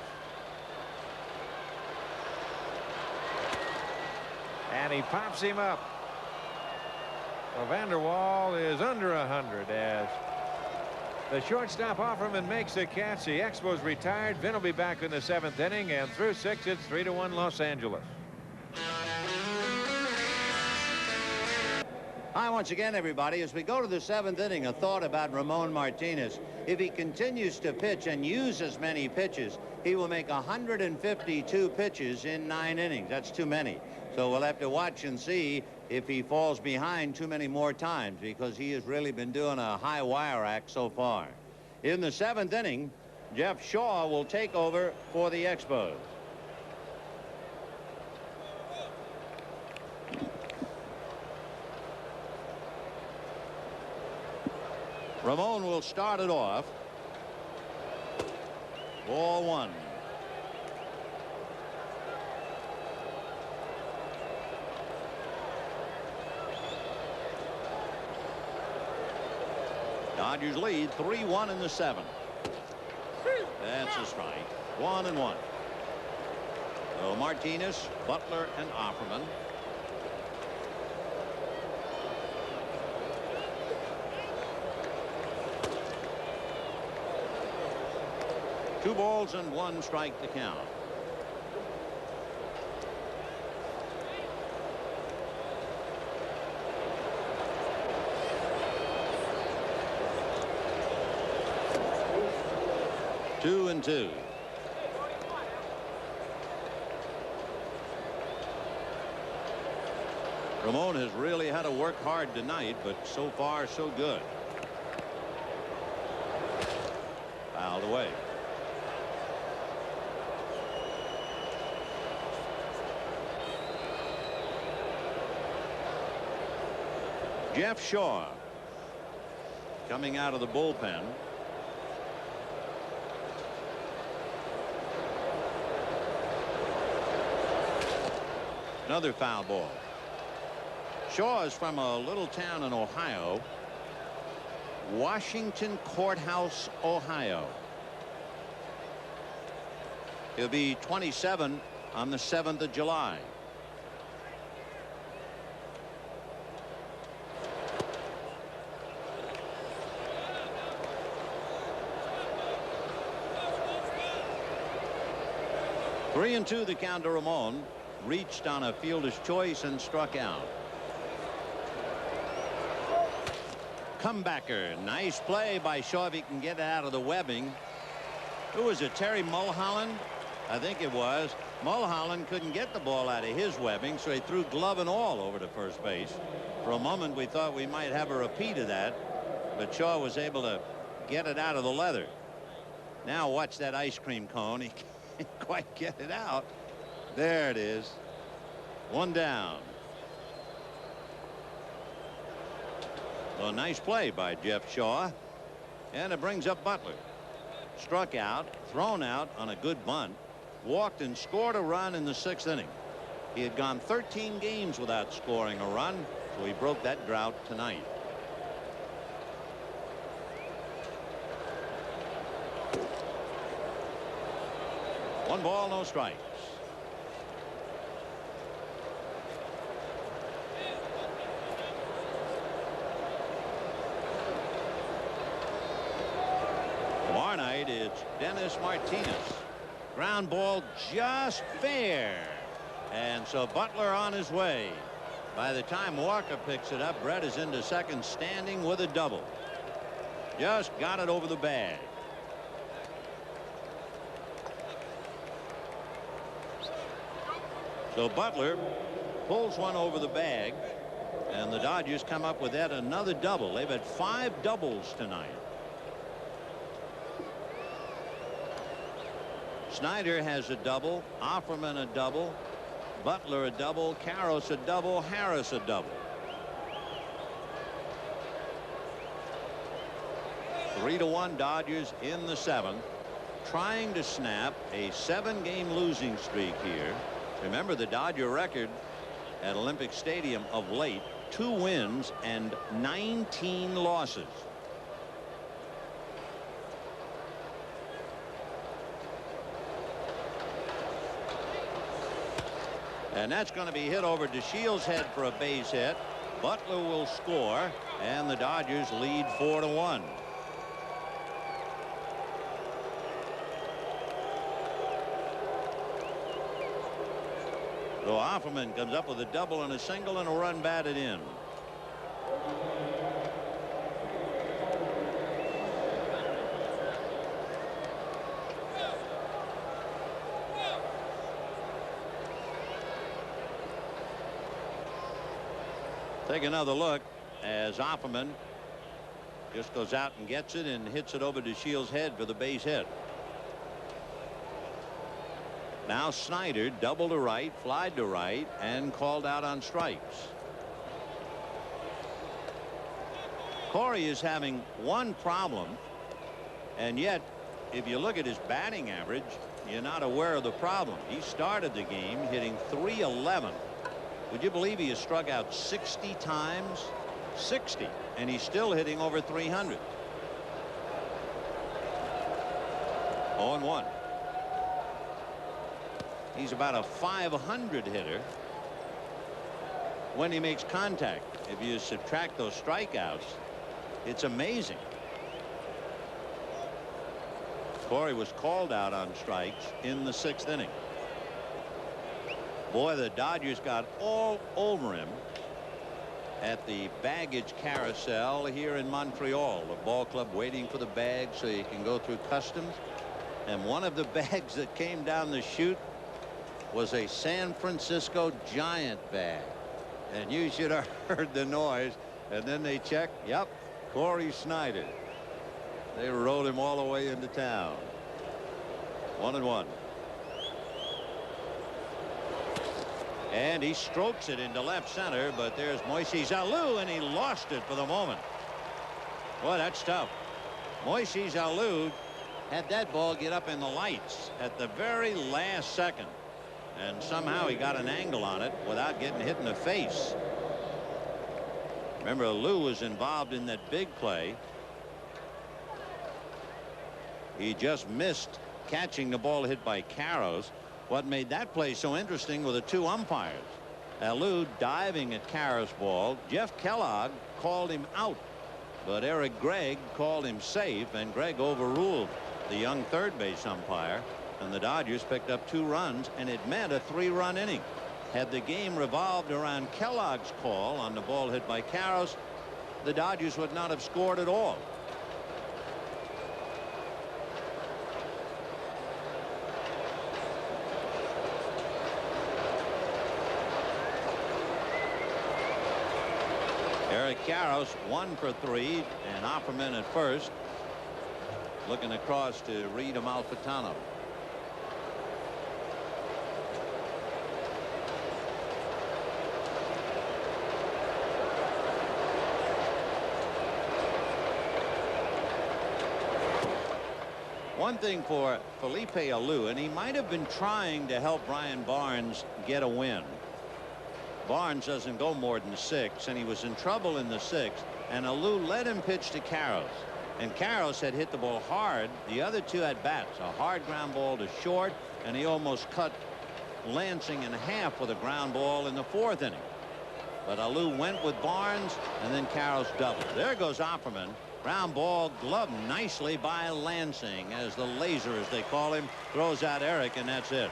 And he pops him up. So Vanderwall is under 100 as the shortstop Offerman makes the catch. The Expos retired. Vin will be back in the 7th inning, and through 6 it's 3-1 Los Angeles. Hi once again, everybody. As we go to the 7th inning, a thought about Ramon Martinez. If he continues to pitch and use as many pitches, he will make 152 pitches in 9 innings. That's too many. So we'll have to watch and see if he falls behind too many more times, because he has really been doing a high wire act so far. In the 7th inning, Jeff Shaw will take over for the Expos. Ramon will start it off. Ball 1. Dodgers lead 3-1 in the 7th. That's a strike. 1-1. So Martinez, Butler, and Offerman. Two balls and 1 strike to count. Two and 2. Ramon has really had to work hard tonight, but so far so good. Fouled away. Jeff Shaw coming out of the bullpen. Another foul ball. Shaw is from a little town in Ohio, Washington Courthouse, Ohio. He'll be 27 on the 7th of July. 3-2 the count to Ramon. Reached on a fielder's choice and struck out. Comebacker. Nice play by Shaw if he can get it out of the webbing. Who was it? Terry Mulholland? I think it was. Mulholland couldn't get the ball out of his webbing, so he threw glove and all over to first base. For a moment we thought we might have a repeat of that, but Shaw was able to get it out of the leather. Now watch that ice cream cone. He can't quite get it out. There it is. One down. Well, nice play by Jeff Shaw, and it brings up Butler. Struck out, thrown out on a good bunt, walked and scored a run in the 6th inning. He had gone 13 games without scoring a run, so he broke that drought tonight. One ball, no strikes. Tomorrow night it's Dennis Martinez. Ground ball just fair, and so Butler on his way. By the time Walker picks it up, Brett is into second, standing with a double. Just got it over the bag. So Butler pulls one over the bag, and the Dodgers come up with that another double. They've had 5 doubles tonight. Snyder has a double, Offerman a double, Butler a double, Karros a double, Harris a double. 3-1 Dodgers in the 7th, trying to snap a 7-game losing streak here. Remember the Dodger record at Olympic Stadium of late: 2 wins and 19 losses. And that's going to be hit over DeShields' head for a base hit. Butler will score, and the Dodgers lead 4-1. So Offerman comes up with a double and a single and a run batted in. Take another look as Offerman just goes out and gets it and hits it over DeShields' head for the base hit. Now Snyder double to right, flied to right, and called out on strikes. Corey is having one problem, and yet if you look at his batting average, you're not aware of the problem. He started the game hitting .311. Would you believe he has struck out 60 times? 60, and he's still hitting over 300. 0-1. He's about a .500 hitter when he makes contact. If you subtract those strikeouts, it's amazing. Corey was called out on strikes in the 6th inning. Boy, the Dodgers got all over him at the baggage carousel here in Montreal. The ball club waiting for the bag so you can go through customs. And one of the bags that came down the chute was a San Francisco Giant bag. And you should have heard the noise. And then they checked. Yep, Corey Snyder. They rode him all the way into town. 1-1. And he strokes it into left center, but there's Moises Alou, and he lost it for the moment. Boy, that's tough. Moises Alou had that ball get up in the lights at the very last second, and somehow he got an angle on it without getting hit in the face. Remember, Alou was involved in that big play. He just missed catching the ball hit by Karros. What made that play so interesting were the 2 umpires. Alou diving at Karros' ball. Jeff Kellogg called him out, but Eric Gregg called him safe, and Gregg overruled the young third base umpire. and the Dodgers picked up 2 runs, and it meant a 3-run inning. Had the game revolved around Kellogg's call on the ball hit by Karros, the Dodgers would not have scored at all. Eric Karros 1 for 3, and Offerman at first, looking across to Reed Amalfitano. One thing for Felipe Alou, and he might have been trying to help Brian Barnes get a win. Barnes doesn't go more than 6, and he was in trouble in the 6th, and Alou let him pitch to Karros, and Karros had hit the ball hard the other 2 at bats. A hard ground ball to short, and he almost cut Lansing in half with a ground ball in the 4th inning. But Alou went with Barnes, and then Karros doubled. There goes Offerman. Ground ball gloved nicely by Lansing, as the laser, as they call him, throws out Eric, and that's it.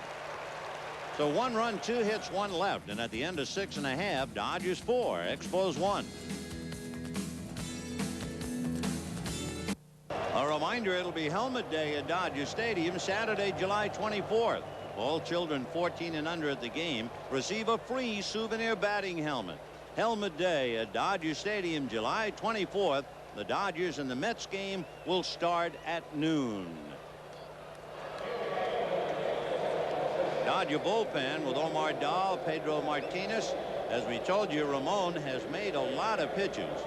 So 1 run, 2 hits, 1 left, and at the end of 6 1/2, Dodgers 4, Expos 1. A reminder, it'll be helmet day at Dodger Stadium Saturday, July 24th. All children 14 and under at the game receive a free souvenir batting helmet. Helmet day at Dodger Stadium July 24th. The Dodgers and the Mets game will start at noon. Dodger bullpen with Omar Dahl, Pedro Martinez. As we told you, Ramon has made a lot of pitches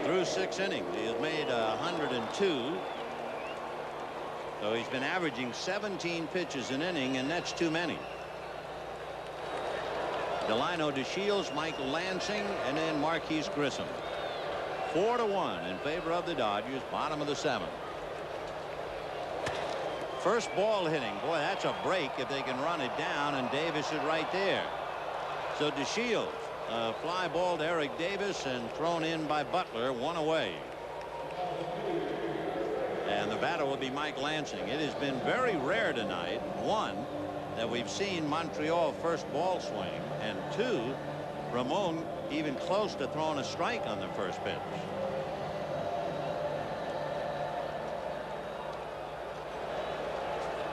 through 6 innings. He has made 102. So he's been averaging 17 pitches an inning, and that's too many. Delino DeShields, Michael Lansing, and then Marquise Grissom. 4-1 in favor of the Dodgers, bottom of the 7th. First ball hitting. Boy, that's a break if they can run it down, and Davis is right there. So DeShields, fly ball to Eric Davis, and thrown in by Butler, 1 away. And the batter will be Mike Lansing. It has been very rare tonight, 1, that we've seen Montreal first ball swing, and 2, Ramon even close to throwing a strike on the first pitch.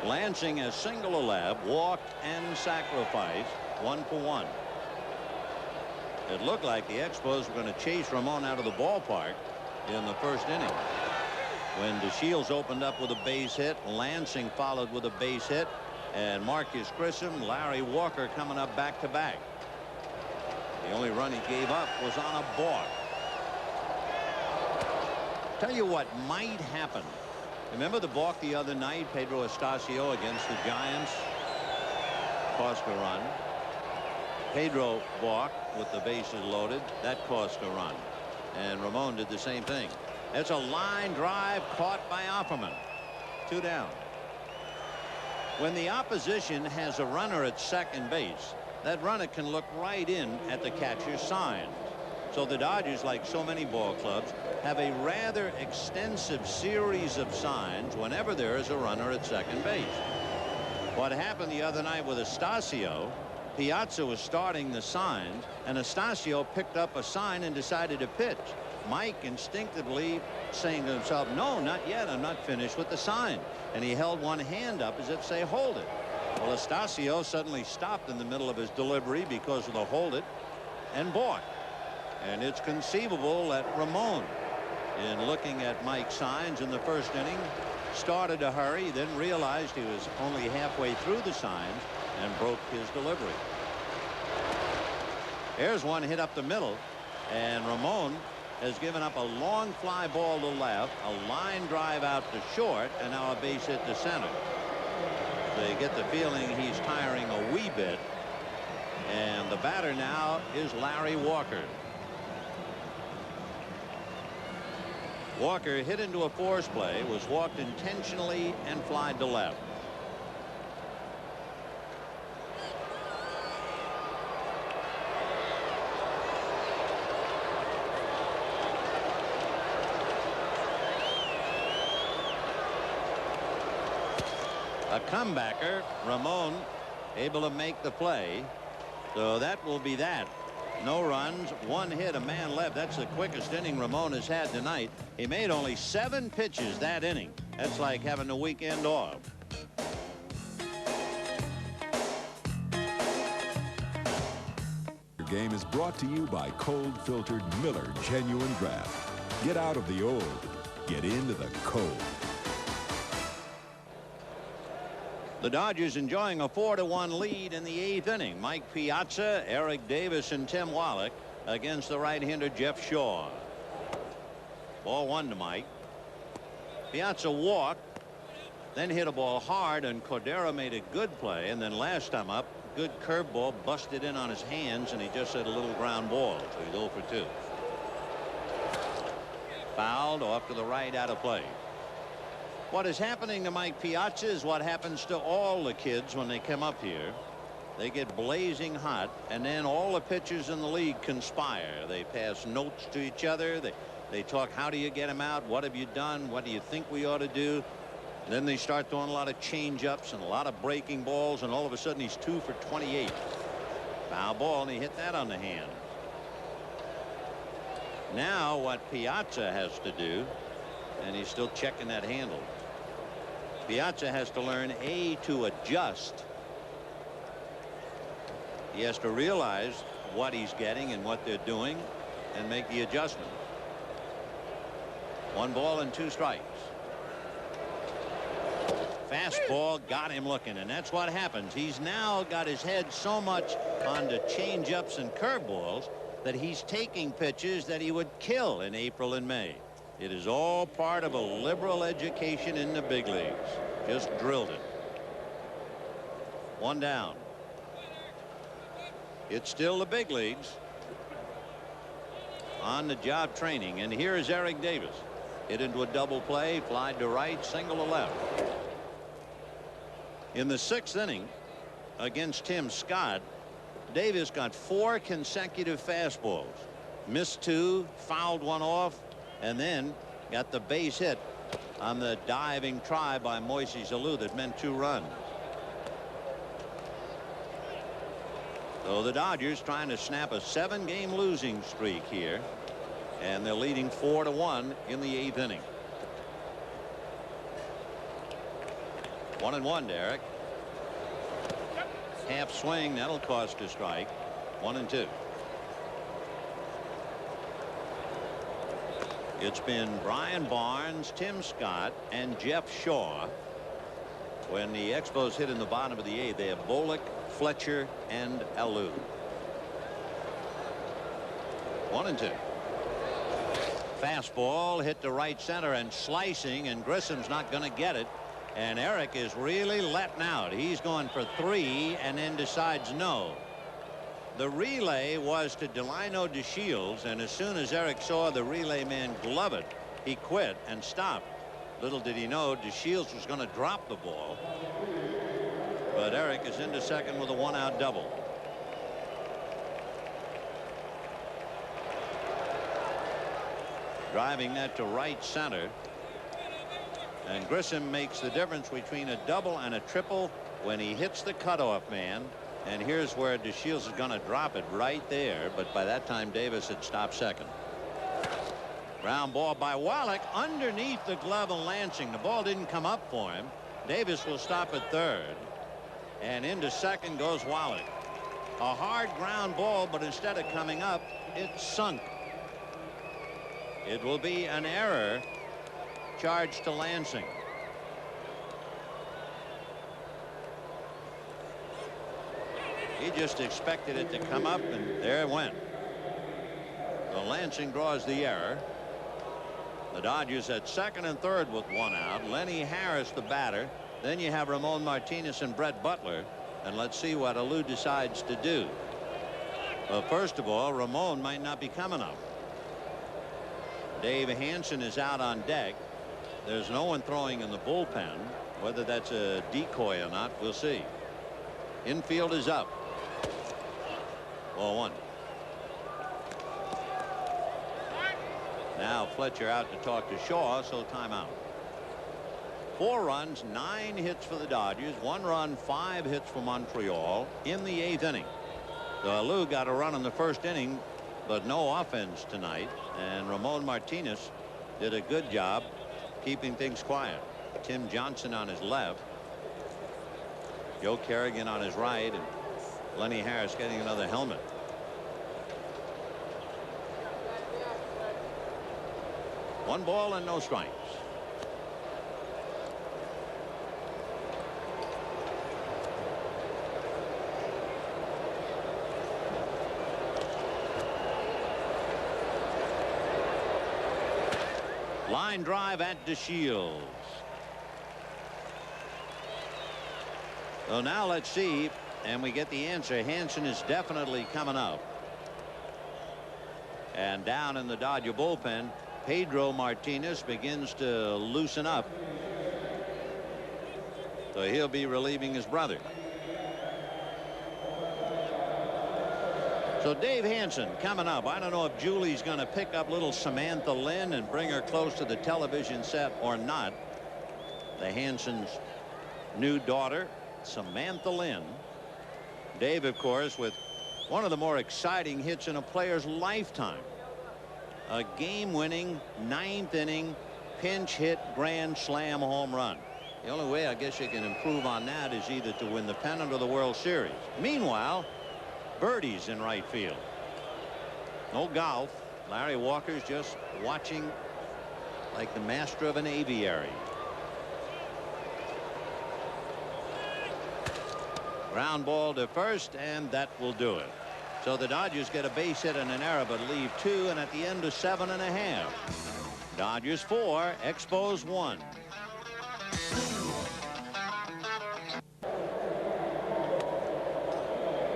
Lansing has single a lab, walked, and sacrificed, 1 for 1. It looked like the Expos were going to chase Ramon out of the ballpark in the first inning. When DeShields opened up with a base hit, Lansing followed with a base hit, and Marcus Grissom, Larry Walker coming up back to back. The only run he gave up was on a balk. Tell you what might happen. Remember the balk the other night, Pedro Estacio against the Giants? Cost a run. Pedro balked with the bases loaded. That cost a run. And Ramon did the same thing. It's a line drive caught by Offerman. 2 down. When the opposition has a runner at second base, that runner can look right in at the catcher's sign. So the Dodgers, like so many ball clubs, have a rather extensive series of signs whenever there is a runner at second base. What happened the other night with Estacio, Piazza was starting the signs, and Estacio picked up a sign and decided to pitch. Mike instinctively saying to himself, no, not yet, I'm not finished with the sign. And he held one hand up as if to say, hold it. Well, Estacio suddenly stopped in the middle of his delivery because of the hold it and balked. And it's conceivable that Ramon, in looking at Mike's signs in the first inning, started to hurry, then realized he was only halfway through the signs and broke his delivery. Here's one hit up the middle, and Ramon has given up a long fly ball to left, a line drive out to short, and now a base hit to center. They get the feeling he's tiring a wee bit, and the batter now is Larry Walker. Walker hit into a force play, was walked intentionally, and flied to left. A comebacker. Ramon able to make the play. So that will be that. No runs, 1 hit, a man left. That's the quickest inning Ramon has had tonight. He made only 7 pitches that inning. That's like having the weekend off. Your game is brought to you by cold filtered Miller Genuine Draft. Get out of the old. Get into the cold. The Dodgers enjoying a 4-1 lead in the 8th inning. Mike Piazza, Eric Davis, and Tim Wallach against the right-hander Jeff Shaw. Ball 1 to Mike. Piazza walked, then hit a ball hard, and Cordero made a good play. And then last time up, good curveball busted in on his hands, and he just hit a little ground ball. So he's 0 for 2. Fouled off to the right, out of play. What is happening to Mike Piazza is what happens to all the kids when they come up here. They get blazing hot, and then all the pitchers in the league conspire. They pass notes to each other. They talk, how do you get him out? What have you done? What do you think we ought to do? Then they start throwing a lot of change-ups and a lot of breaking balls, and all of a sudden he's 2 for 28. Foul ball, and he hit that on the hand. Now what Piazza has to do, and he's still checking that handle. Piazza has to learn to adjust. He has to realize what he's getting and what they're doing and make the adjustment. 1 ball and 2 strikes. Fastball got him looking, and that's what happens. He's now got his head so much onto change-ups and curveballs that he's taking pitches that he would kill in April and May. It is all part of a liberal education in the big leagues. Just drilled it. 1 down. It's still the big leagues. On the job training. And here is Eric Davis. Hit into a double play. Fly to right. Single to left. In the 6th inning against Tim Scott, Davis got 4 consecutive fastballs. Missed 2. Fouled 1 off. And then got the base hit on the diving try by Moises Alou that meant 2 runs. So the Dodgers trying to snap a 7-game losing streak here, and they're leading 4-1 in the 8th inning. 1-1, Derek. Half swing, that'll cost a strike. 1-2. It's been Brian Barnes, Tim Scott, and Jeff Shaw. When the Expos hit in the bottom of the 8th, they have Bullock, Fletcher, and Alou. 1-2. Fastball hit to right center and slicing, and Grissom's not going to get it. And Eric is really letting out. He's going for 3 and then decides no. The relay was to Delino DeShields, and as soon as Eric saw the relay man glove it, he quit and stopped. Little did he know DeShields was going to drop the ball. But Eric is into second with a 1-out double. Driving that to right center. And Grissom makes the difference between a double and a triple when he hits the cutoff man. And here's where DeShields is going to drop it right there. But by that time, Davis had stopped second. Ground ball by Wallach underneath the glove of Lansing. The ball didn't come up for him. Davis will stop at third. And into second goes Wallach. A hard ground ball, but instead of coming up, it sunk. It will be an error charged to Lansing. He just expected it to come up, and there it went. So Lansing draws the error. The Dodgers at second and third with 1 out. Lenny Harris the batter. Then you have Ramon Martinez and Brett Butler. And let's see what Alou decides to do. Well, first of all, Ramon might not be coming up. Dave Hansen is out on deck. There's no one throwing in the bullpen. Whether that's a decoy or not, we'll see. Infield is up. Ball 1. Now Fletcher out to talk to Shaw, so timeout. 4 runs, 9 hits for the Dodgers, 1 run, 5 hits for Montreal in the 8th inning. So Lou got a run in the 1st inning, but no offense tonight, and Ramon Martinez did a good job keeping things quiet. Tim Johnson on his left, Joe Kerrigan on his right, and Lenny Harris getting another helmet. One ball and no strikes. Line drive at DeShields. So now let's see, and we get the answer. Hansen is definitely coming up. And down in the Dodger bullpen, Pedro Martinez begins to loosen up. So he'll be relieving his brother. So Dave Hansen coming up. I don't know if Julie's going to pick up little Samantha Lynn and bring her close to the television set or not. The Hansens' new daughter, Samantha Lynn. Dave, of course, with one of the more exciting hits in a player's lifetime. A game-winning 9th inning pinch hit grand slam home run. The only way I guess you can improve on that is either to win the pennant or the World Series. Meanwhile, birdies in right field. No golf. Larry Walker's just watching like the master of an aviary. Ground ball to first, and that will do it. So the Dodgers get a base hit and an error, but leave 2, and at the end of 7.5. Dodgers 4, Expos 1.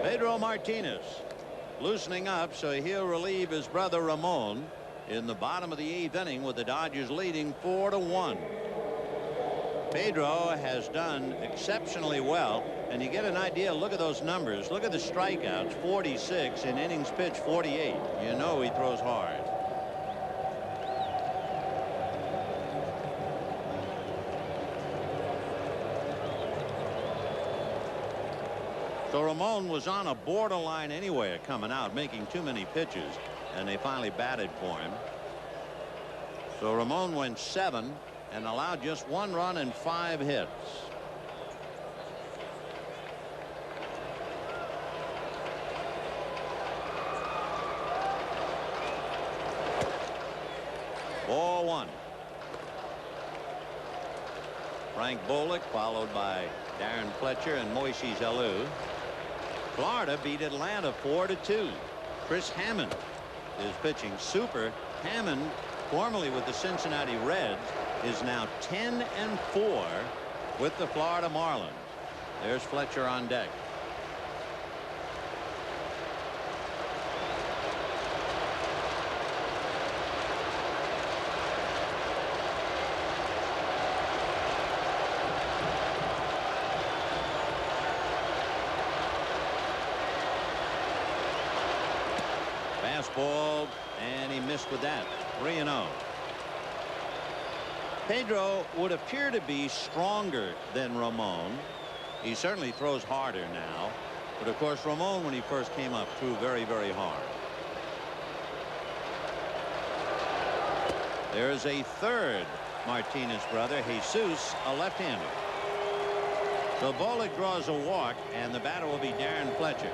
Pedro Martinez loosening up, so he'll relieve his brother Ramon in the bottom of the 8th inning with the Dodgers leading 4-1. Pedro has done exceptionally well, and you get an idea. Look at those numbers. Look at the strikeouts, 46, in innings pitched 48. You know he throws hard. So Ramon was on a borderline anyway coming out, making too many pitches, and they finally batted for him. So Ramon went 7 and allowed just 1 run and 5 hits. Ball 1. Frank Bullock followed by Darren Fletcher and Moises Alou. Florida beat Atlanta 4-2. Chris Hammond is pitching super. Hammond, formerly with the Cincinnati Reds, is now 10-4 with the Florida Marlins. There's Fletcher on deck. Fastball, and he missed with that. 3-0. Pedro would appear to be stronger than Ramon. He certainly throws harder now, but of course Ramon, when he first came up, threw very, very hard. There's a third Martinez brother, Jesus, a left-hander. So Bullock draws a walk, and the batter will be Darren Fletcher.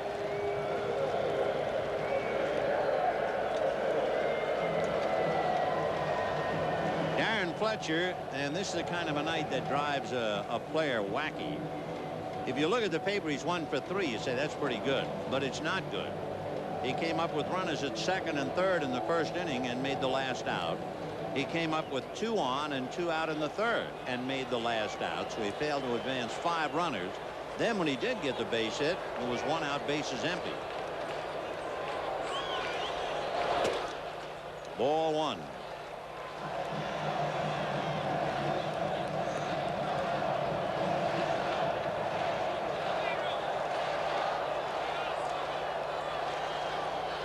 Fletcher, and this is the kind of a night that drives a player wacky. If you look at the paper, he's 1 for 3. You say that's pretty good, but it's not good. He came up with runners at 2nd and 3rd in the 1st inning and made the last out. He came up with 2 on and 2 out in the 3rd and made the last out, so he failed to advance 5 runners. Then when he did get the base hit, it was 1 out, bases empty. Ball 1.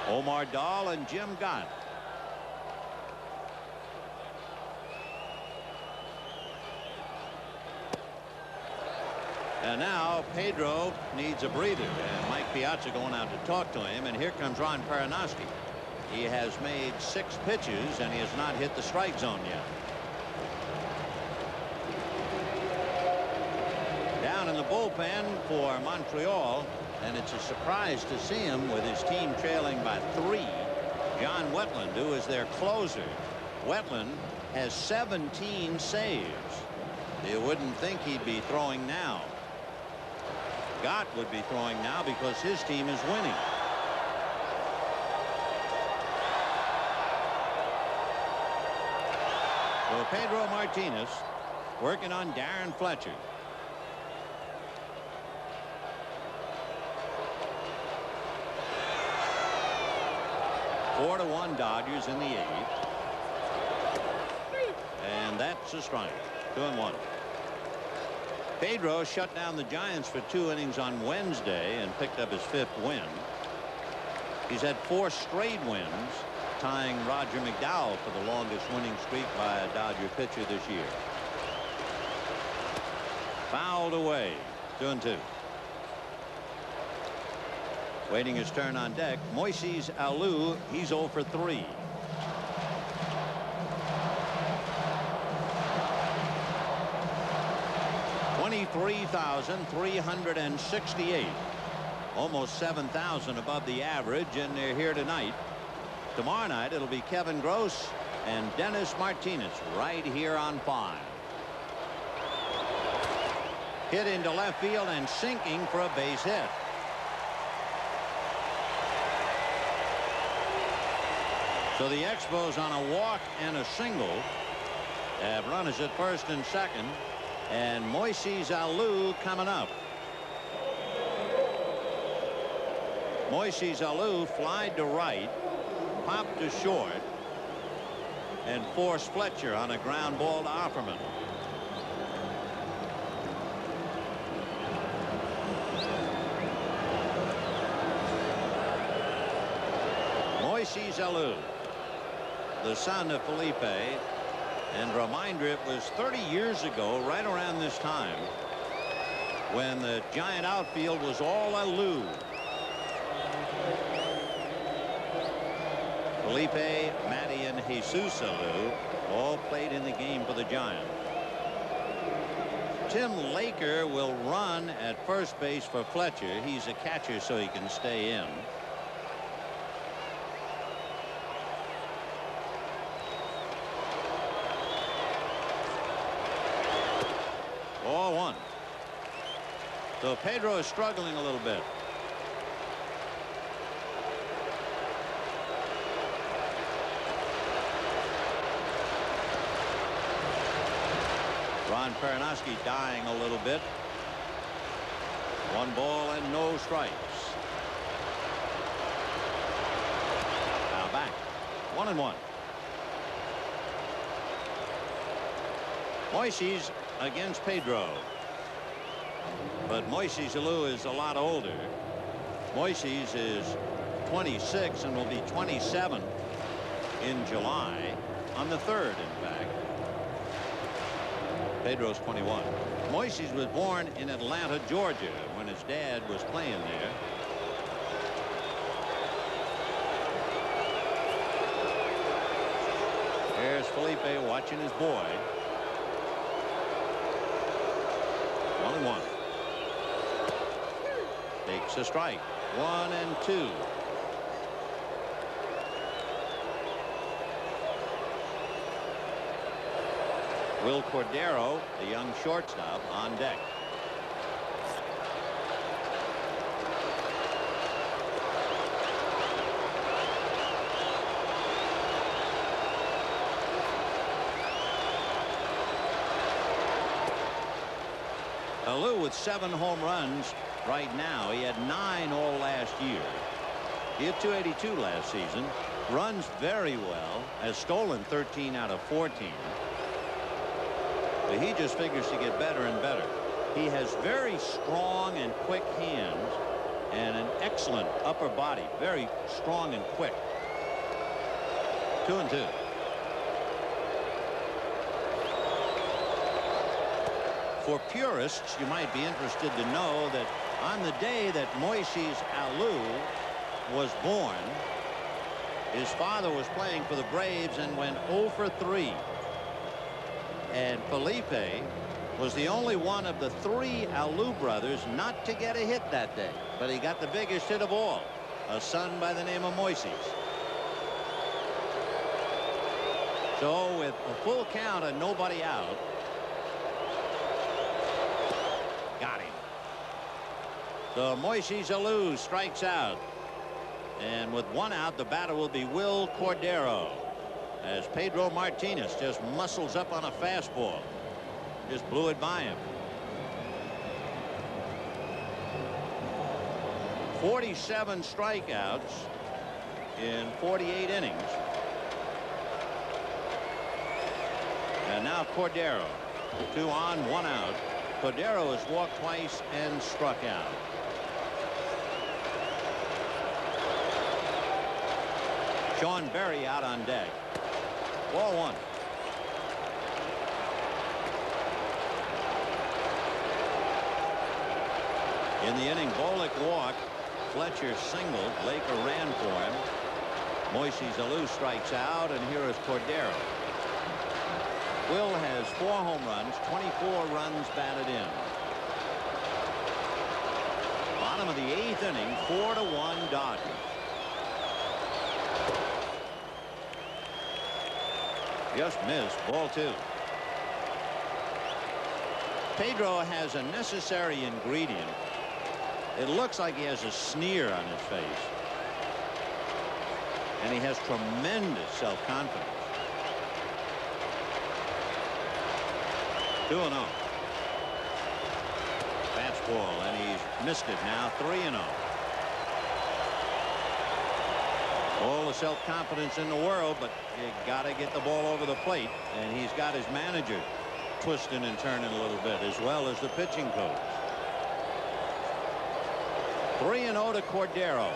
Omar Dahl and Jim Gott. And now Pedro needs a breather, and Mike Piazza going out to talk to him, and here comes Ron Perinoski. He has made 6 pitches and he has not hit the strike zone yet. Down in the bullpen for Montreal, and it's a surprise to see him with his team trailing by 3. John Wetland, who is their closer. Wetland has 17 saves. You wouldn't think he'd be throwing now. Gott would be throwing now because his team is winning. So Pedro Martinez working on Darren Fletcher. Four to 1 Dodgers in the 8th. And that's a strike. 2-1. Pedro shut down the Giants for 2 innings on Wednesday and picked up his 5th win. He's had 4 straight wins, tying Roger McDowell for the longest winning streak by a Dodger pitcher this year. Fouled away. 2-2. Waiting his turn on deck, Moises Alou. He's 0 for 3. $23,368. Almost 7,000 above the average, and they're here tonight. Tomorrow night it'll be Kevin Gross and Dennis Martinez right here on 5. Hit into left field and sinking for a base hit. So the Expos on a walk and a single have runners at first and second, and Moises Alou coming up. Moises Alou flied to right, popped to short, and forced Fletcher on a ground ball to Offerman. Moises Alou, the son of Felipe, and reminder, it was 30 years ago, right around this time, when the Giant outfield was all Alou. Felipe, Matty, and Jesus Alou all played in the game for the Giants. Tim Laker will run at first base for Fletcher. He's a catcher, so he can stay in. Ball 1. So Pedro is struggling a little bit. Ron Perinoski dying a little bit. 1 ball and no strikes. Now back. 1-1. Moises against Pedro. But Moises Alou is a lot older. Moises is 26 and will be 27 in July, on the 3rd, in fact. Pedro's 21. Moises was born in Atlanta, Georgia, when his dad was playing there. There's Felipe watching his boy. 1-1. Takes a strike. 1-2. Will Cordero, the young shortstop, on deck. Alou with 7 home runs right now. He had 9 all last year. He had 282 last season. Runs very well. Has stolen 13 out of 14. But he just figures to get better and better. He has very strong and quick hands and an excellent upper body. Very strong and quick. 2-2. For purists, you might be interested to know that on the day that Moises Alou was born, his father was playing for the Braves and went 0 for 3. And Felipe was the only one of the 3 Alou brothers not to get a hit that day. But he got the biggest hit of all, a son by the name of Moises. So with a full count and nobody out, got him. So Moises Alou strikes out. And with 1 out, the batter will be Will Cordero, as Pedro Martinez just muscles up on a fastball. Just blew it by him. 47 strikeouts in 48 innings. And now Cordero, 2 on, 1 out. Cordero has walked twice and struck out. Sean Berry out on deck. Ball 1. In the inning, Bolek walked. Fletcher singled. Laker ran for him. Moises Alou strikes out, and here is Cordero. Will has 4 home runs, 24 runs batted in. Bottom of the 8th inning, 4-1 Dodgers. Just missed. Ball 2. Pedro has a necessary ingredient. It looks like he has a sneer on his face. And he has tremendous self-confidence. 2-0. Fastball, and he's missed it now. 3-0. All the self-confidence in the world, but you got to get the ball over the plate. And he's got his manager twisting and turning a little bit, as well as the pitching coach. 3-0 to Cordero.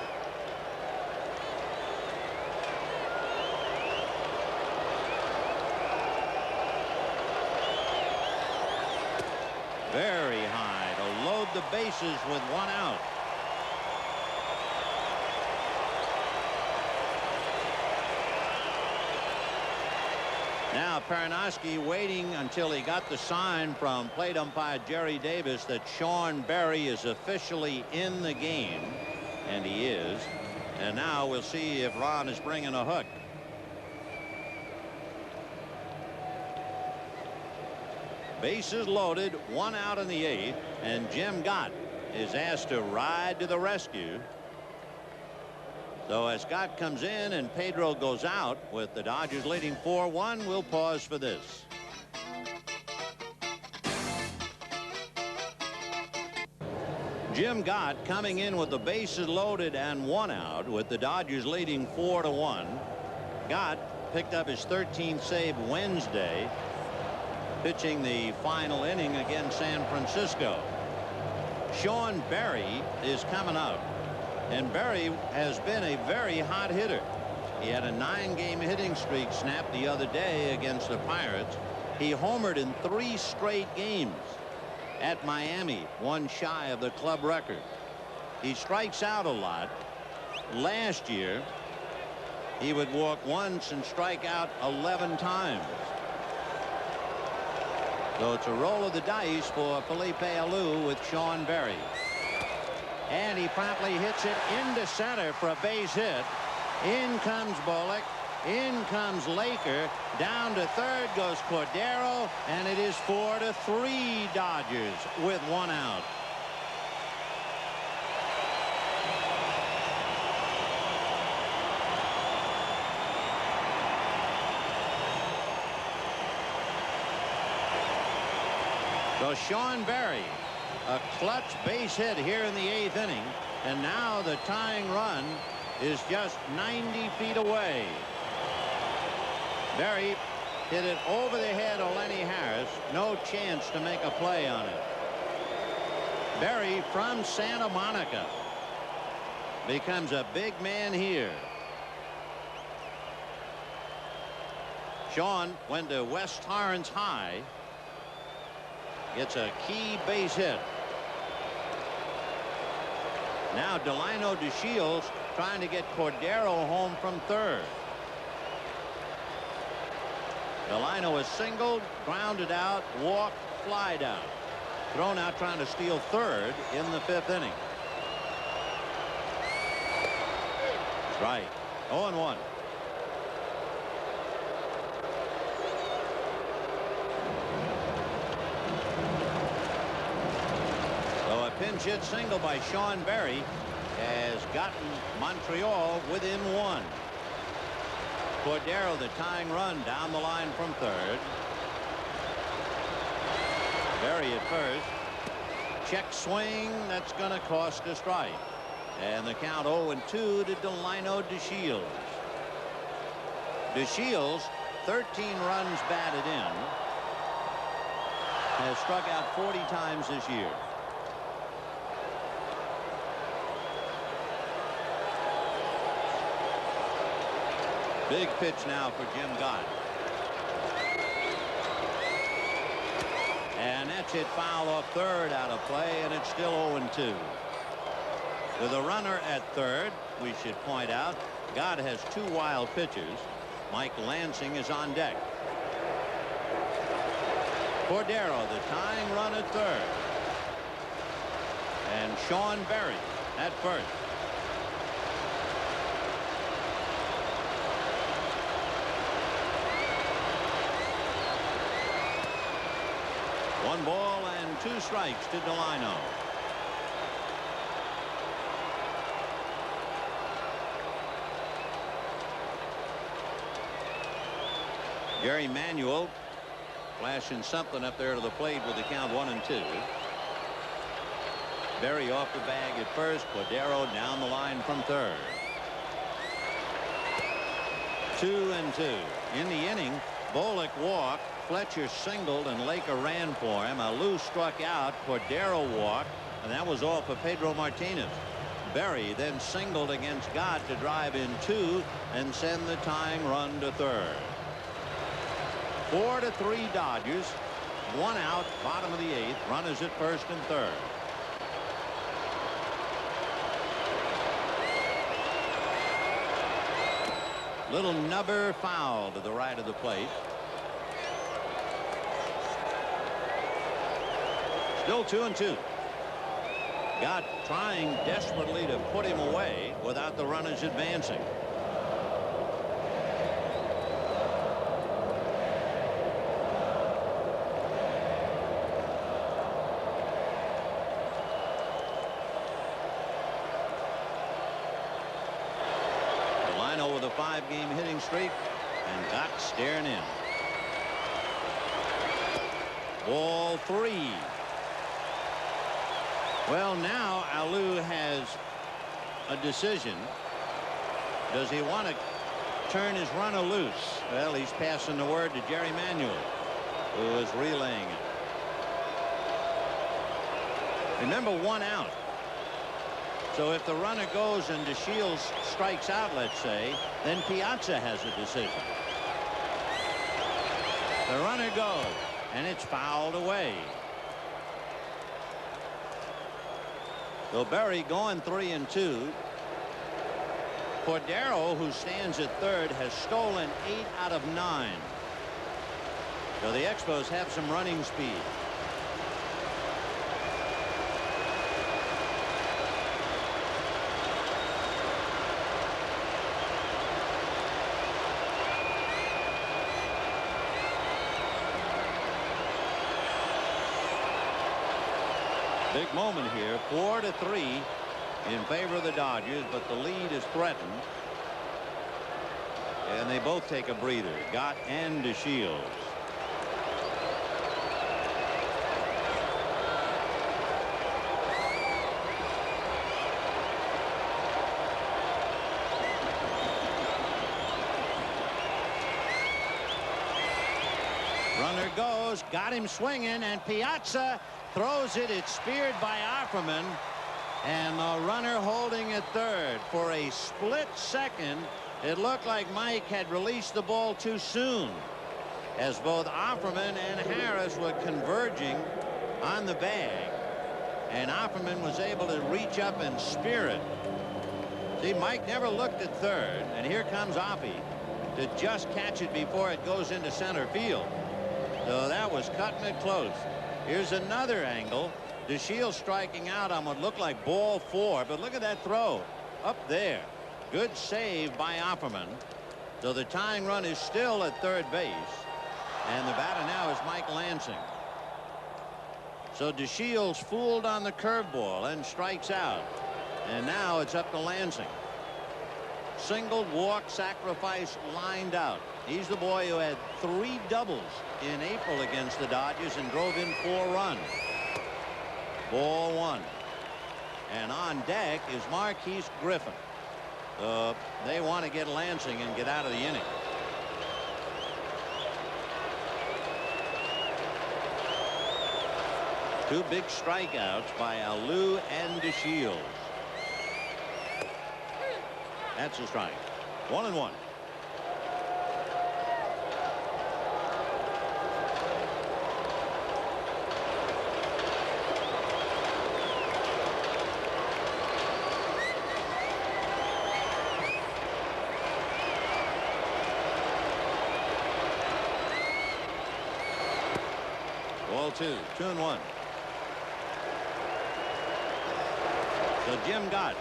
Very high to load the bases with 1 out. Now Pernoski waiting until he got the sign from plate umpire Jerry Davis that Sean Berry is officially in the game, and he is. And now we'll see if Ron is bringing a hook. Bases loaded, 1 out in the 8th, and Jim Gott is asked to ride to the rescue. So as Scott comes in and Pedro goes out with the Dodgers leading 4-1, we'll pause for this. Jim Gott coming in with the bases loaded and 1 out with the Dodgers leading 4-1. Gott picked up his 13th save Wednesday, pitching the final inning against San Francisco. Sean Berry is coming up. And Berry has been a very hot hitter. He had a 9-game hitting streak snapped the other day against the Pirates. He homered in 3 straight games at Miami, 1 shy of the club record. He strikes out a lot. Last year, he would walk once and strike out 11 times. So it's a roll of the dice for Felipe Alou with Sean Berry. And he promptly hits it into center for a base hit. In comes Bolek. In comes Laker. Down to third goes Cordero. And it is 4-3 Dodgers with 1 out. So Sean Berry, a clutch base hit here in the 8th inning, and now the tying run is just 90 feet away. Berry hit it over the head of Lenny Harris. No chance to make a play on it. Berry from Santa Monica becomes a big man here. Sean went to West Torrance High. gets a key base hit. Now Delino DeShields trying to get Cordero home from third. Delino is singled, grounded out, walked, flied out. Thrown out trying to steal third in the 5th inning. Strike. 0-1. So a pinch hit single by Sean Berry has gotten Montreal within 1. Cordero the tying run down the line from third. Berry at first. Check swing. That's going to cost a strike. And the count 0-2 to Delino DeShields. DeShields, 13 runs batted in, has struck out 40 times this year. Big pitch now for Jim Gott. And that's hit foul off third, out of play, and it's still 0-2. With a runner at third, we should point out, Gott has 2 wild pitches. Mike Lansing is on deck. Cordero, the tying run at third. And Sean Berry at first. One ball and 2 strikes to Delino. Gary Manuel flashing something up there to the plate with the count 1-2. Berry off the bag at first. Cordero down the line from third. 2-2. In the inning, Bullock walked, Fletcher singled, and Laker ran for him. Alou struck out, Cordero walked, and that was all for Pedro Martinez. Berry then singled against Gott to drive in 2 and send the tying run to third. 4-3 Dodgers. 1 out, bottom of the 8th. Runners at first and third. Little nubber foul to the right of the plate. Still 2-2. Gott trying desperately to put him away without the runners advancing. Delino with a 5-game hitting streak, and Gott staring in. Ball 3. Well, now Alou has a decision. Does he want to turn his runner loose? Well, he's passing the word to Jerry Manuel, who is relaying it. Remember, 1 out. So if the runner goes and DeShields strikes out, let's say, then Piazza has a decision. The runner goes, and it's fouled away. So Berry going 3-2. Cordero, who stands at third, has stolen 8 out of 9. So the Expos have some running speed. Big moment here. 4-3 in favor of the Dodgers, but the lead is threatened. And they both take a breather, Gott and DeShields. Runner goes, got him swinging, and Piazza throws it. It's speared by Offerman, and the runner holding at third. For a split second, it looked like Mike had released the ball too soon, as both Offerman and Harris were converging on the bag, and Offerman was able to reach up and spear it. See, Mike never looked at third, and here comes Offie to just catch it before it goes into center field. So that was cutting it close. Here's another angle. DeShields striking out on what looked like ball 4, but look at that throw up there. Good save by Offerman. So the tying run is still at third base, and the batter now is Mike Lansing. So DeShields fooled on the curveball and strikes out, and now it's up to Lansing. Single, walk, sacrifice, lined out. He's the boy who had 3 doubles in April against the Dodgers and drove in 4 runs. Ball 1. And on deck is Marquise Griffin. They want to get Lansing and get out of the inning. Two big strikeouts by Alou and DeShields. That's a strike. 1-1. Ball 2, 2-1. So Jim Gott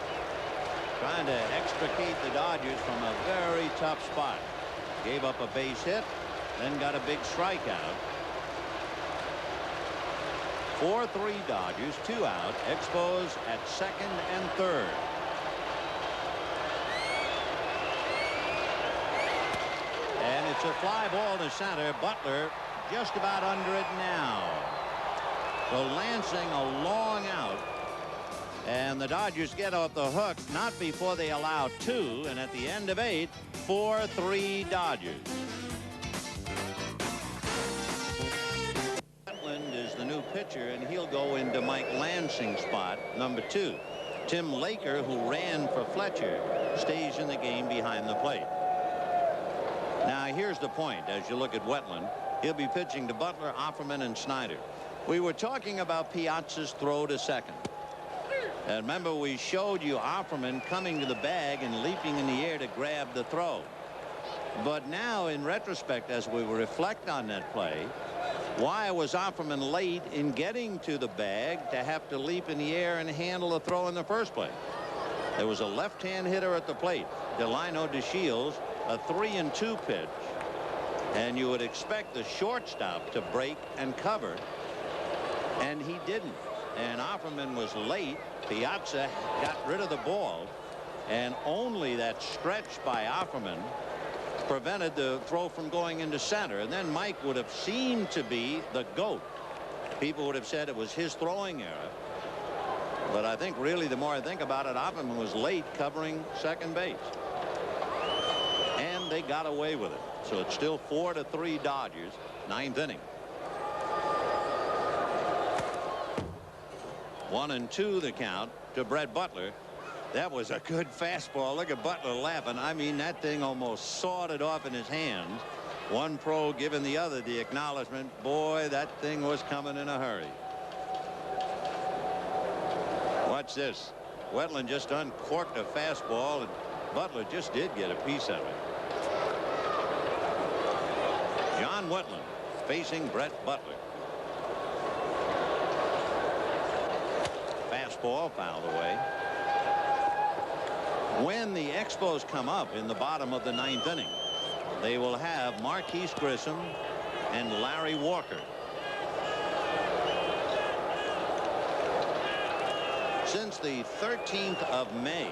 trying to extricate the Dodgers from a very tough spot. Gave up a base hit, then got a big strikeout. 4-3 Dodgers, 2 out. Expos at second and third. And it's a fly ball to center. Butler just about under it now. So Lansing a long out. And the Dodgers get off the hook not before they allow 2, and at the end of 8, 4-3 Dodgers. Scotland is the new pitcher, and he'll go into Mike Lansing's spot, number 2. Tim Laker, who ran for Fletcher, stays in the game behind the plate. Now here's the point. As you look at Wetland, he'll be pitching to Butler, Offerman, and Snyder. We were talking about Piazza's throw to second. And remember, we showed you Offerman coming to the bag and leaping in the air to grab the throw. But now, in retrospect, as we reflect on that play, why was Offerman late in getting to the bag to have to leap in the air and handle the throw in the first place? There was a left-hand hitter at the plate, Delino DeShields, a 3-2 pitch, and you would expect the shortstop to break and cover, and he didn't. And Offerman was late. Piazza got rid of the ball, and only that stretch by Offerman prevented the throw from going into center. And then Mike would have seemed to be the GOAT. People would have said it was his throwing error. But I think really, the more I think about it, Offerman was late covering second base. And they got away with it. So it's still 4-3 Dodgers, 9th inning. 1-2 the count to Brett Butler. That was a good fastball. Look at Butler laughing. I mean, that thing almost sawed it off in his hands. One pro giving the other the acknowledgement. Boy, that thing was coming in a hurry. Watch this. Wetland just uncorked a fastball, and Butler just did get a piece of it. John Wetland facing Brett Butler. Fastball fouled away. When the Expos come up in the bottom of the 9th inning, they will have Marquise Grissom and Larry Walker. Since the 13th of May,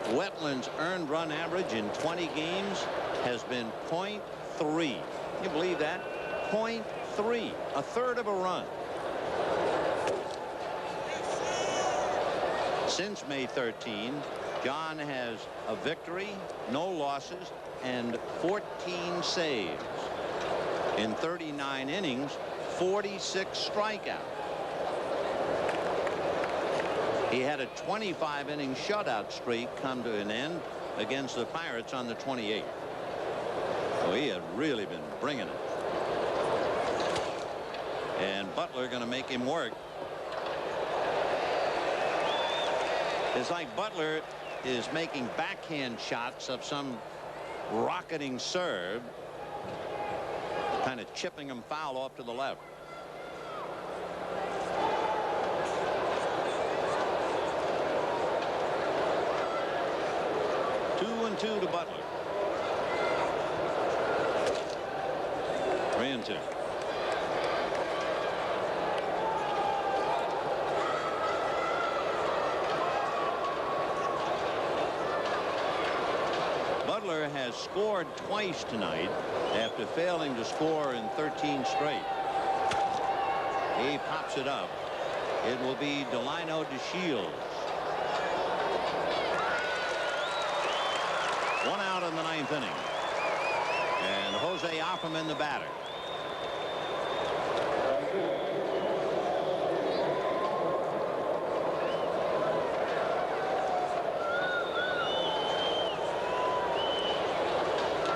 Wetland's earned run average in 20 games has been .3. Can you believe that? .3, a third of a run. Since May 13, John has a victory, no losses, and 14 saves. In 39 innings, 46 strikeouts. He had a 25-inning shutout streak come to an end against the Pirates on the 28th. So he had really been bringing it. And Butler going to make him work. It's like Butler is making backhand shots of some rocketing serve, kind of chipping him foul off to the left. Two and two to Butler. 3-2. Butler has scored twice tonight after failing to score in 13 straight. He pops it up. It will be Delino DeShields. One out in the ninth inning. And Jose Offerman, the batter.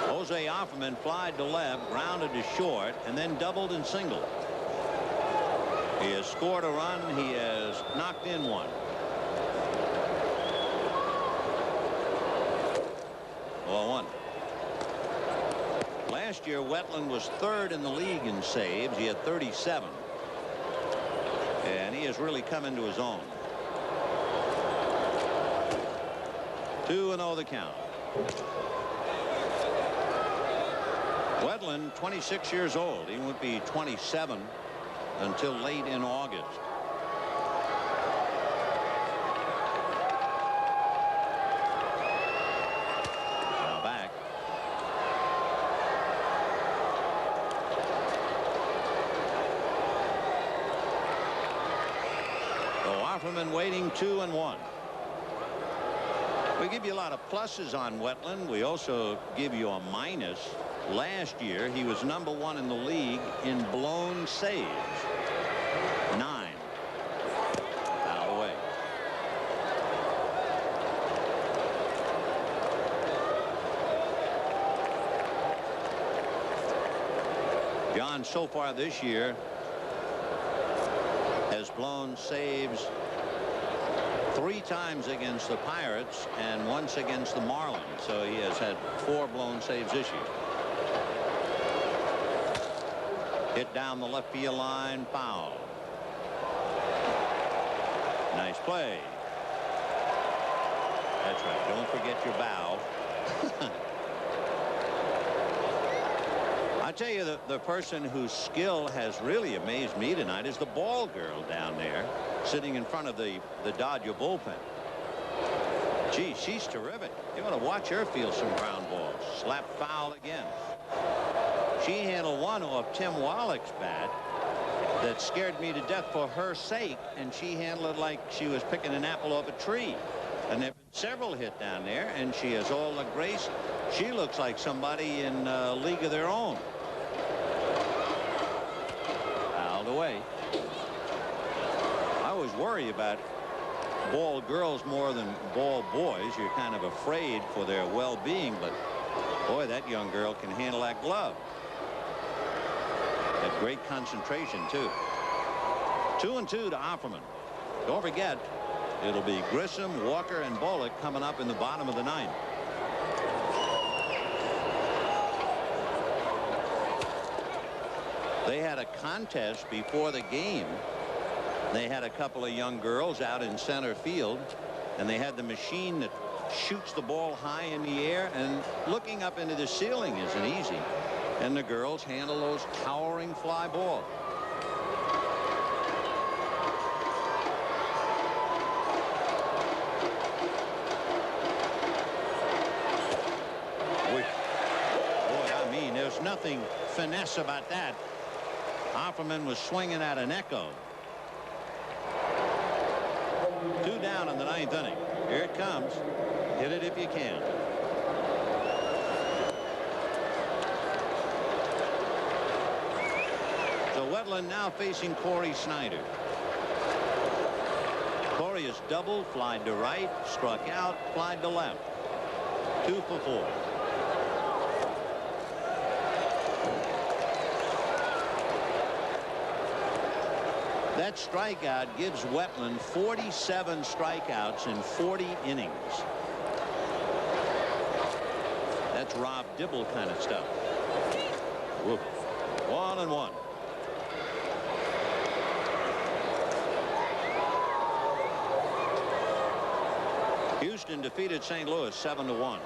Jose Offerman flied to left, grounded to short, and then doubled and singled. He has scored a run. He has knocked in one. Ball one. Last year, Wetland was third in the league in saves. He had 37. And he has really come into his own. 2-0 the count. Wetland, 26 years old. He won't be 27 until late in August. Now back. So Offerman waiting 2-1. We give you a lot of pluses on Wetland. We also give you a minus. Last year, he was #1 in the league in blown saves. 9. Foul away. John, so far this year, has blown saves 3 times against the Pirates and once against the Marlins. So he has had 4 blown saves this year. Hit down the left field line, foul. Nice play. That's right. Don't forget your bow. I tell you, the person whose skill has really amazed me tonight is the ball girl down there sitting in front of the Dodger bullpen. Gee, she's terrific. You want to watch her field some ground balls. Slap foul again. She handled one off Tim Wallach's bat that scared me to death for her sake, and she handled it like she was picking an apple off a tree. And there have been several hit down there, and she has all the grace. She looks like somebody in a league of their own. Fouled away. I always worry about ball girls more than ball boys. You're kind of afraid for their well-being, but boy, that young girl can handle that glove. At great concentration, too. 2-2 to Offerman. Don't forget, it'll be Grissom, Walker, and Bullock coming up in the bottom of the ninth. They had a contest before the game. They had a couple of young girls out in center field, and they had the machine that shoots the ball high in the air, and looking up into the ceiling isn't easy. And the girls handle those towering fly balls. Boy, I mean, there's nothing finesse about that. Offerman was swinging at an echo. 2 down in the ninth inning. Here it comes. Hit it if you can. So Wetland now facing Corey Snyder. Corey has doubled, flied to right, struck out, flied to left. 2 for 4. That strikeout gives Wetland 47 strikeouts in 40 innings. That's Rob Dibble kind of stuff. Whoop. 1-1. Houston defeated St. Louis 7-1.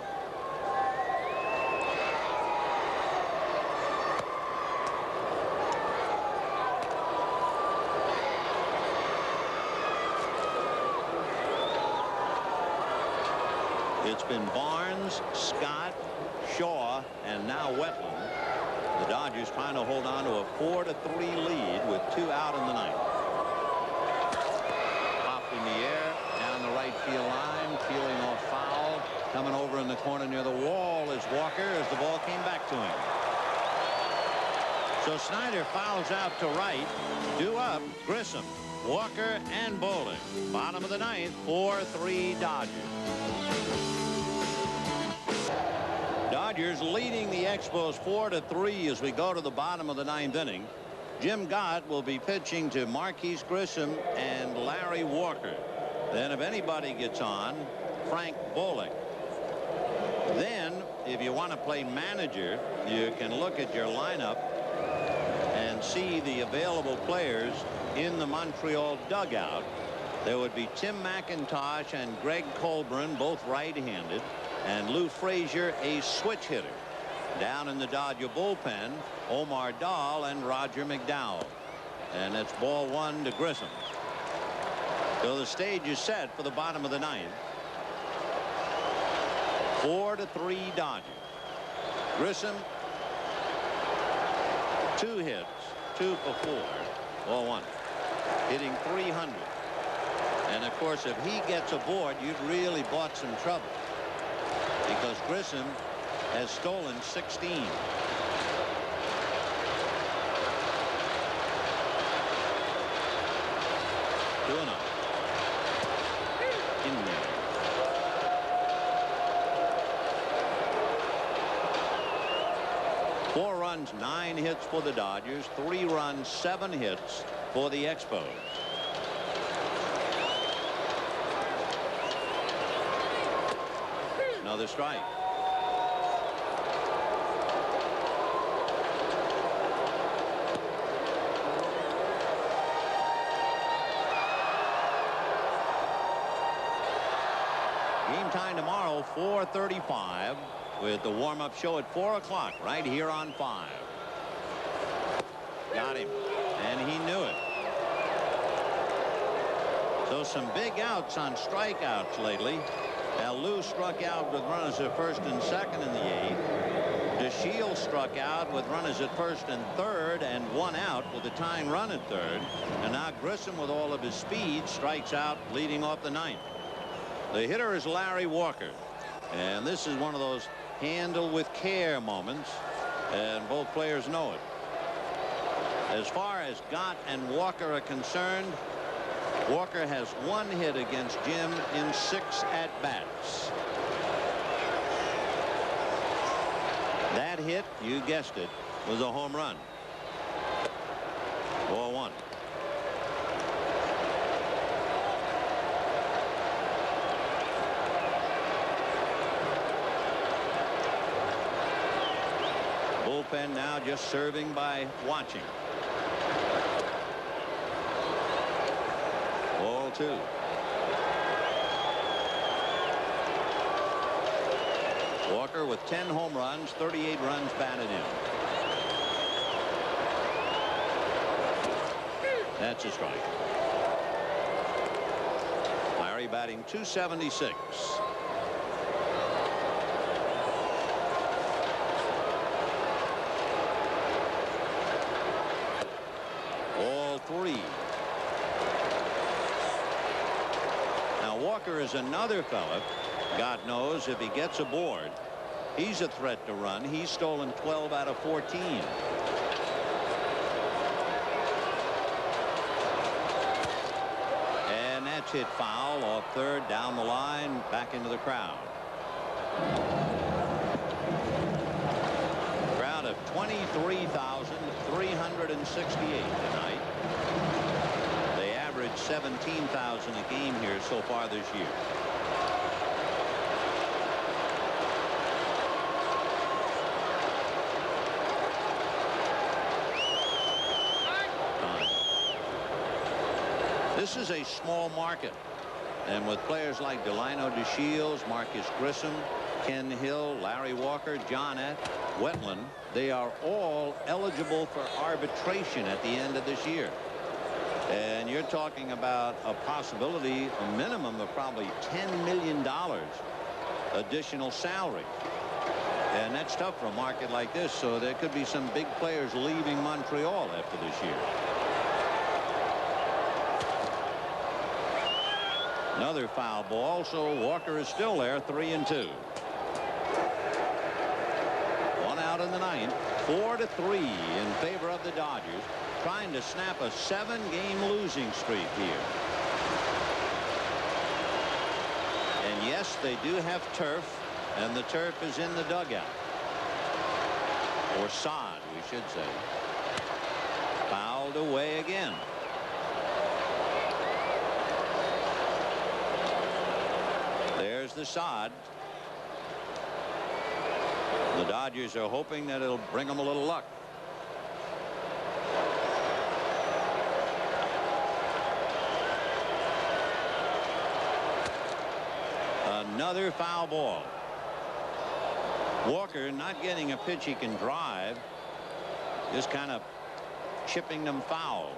It's been Barnes, Scott, Shaw, and now Wetland. The Dodgers trying to hold on to a 4-3 lead with 2 out in the ninth. Popped in the air down the right field line, peeling off foul. Coming over in the corner near the wall is Walker as the ball came back to him. So Snyder fouls out to right. Due up, Grissom, Walker, and Bowling. Bottom of the ninth, 4-3 Dodgers. Dodgers leading the Expos 4-3 as we go to the bottom of the ninth inning. Jim Gott will be pitching to Marquise Grissom and Larry Walker. Then if anybody gets on, Frank Bolick. Then if you want to play manager, you can look at your lineup and see the available players in the Montreal dugout. There would be Tim McIntosh and Greg Colburn, both right-handed, and Lou Frazier, a switch hitter. Down in the Dodger bullpen, Omar Dahl and Roger McDowell. And it's ball one to Grissom. So the stage is set for the bottom of the ninth. 4-3 Dodgers. Grissom, 2 hits, 2 for 4. Ball one. Hitting 300. And of course, if he gets aboard, you've really bought some trouble, because Grissom has stolen 16. Doing it. In there. Four runs, 9 hits for the Dodgers. 3 runs, 7 hits for the Expos. Another strike. Game time tomorrow, 4:35, with the warm-up show at 4 o'clock right here on 5. Got him, and he knew it. So some big outs on strikeouts lately. Now Lou struck out with runners at first and second in the 8th. DeShields struck out with runners at first and third, and 1 out with a tying run at third. And now Grissom, with all of his speed, strikes out leading off the 9th. The hitter is Larry Walker, and this is one of those handle with care moments, and both players know it. As far as Gott and Walker are concerned, Walker has 1 hit against Jim in 6 at-bats. That hit, you guessed it, was a home run. Ball one. Bullpen now just serving by watching. Ball 2. Walker with 10 home runs, 38 runs batted in. That's a strike. Larry batting .276. Ball 3. Now Walker is another fella. God knows if he gets aboard, he's a threat to run. He's stolen 12 out of 14. And that's hit foul off third, down the line, back into the crowd. Crowd of 23,368 tonight. averaged 17,000 a game here so far this year. This is a small market, and with players like Delino DeShields, Marcus Grissom, Ken Hill, Larry Walker, John Wetland, they are all eligible for arbitration at the end of this year. And you're talking about a possibility, a minimum of probably $10 million additional salary. And that's tough for a market like this, so there could be some big players leaving Montreal after this year. Another foul ball, so Walker is still there, 3-2. One out in the ninth, 4-3 in favor of the Dodgers, trying to snap a 7-game losing streak here. And yes, they do have turf, and the turf is in the dugout, or sod, we should say. Fouled away again. There's the sod. The Dodgers are hoping that it'll bring them a little luck. Another foul ball. Walker not getting a pitch he can drive, just kind of chipping them foul.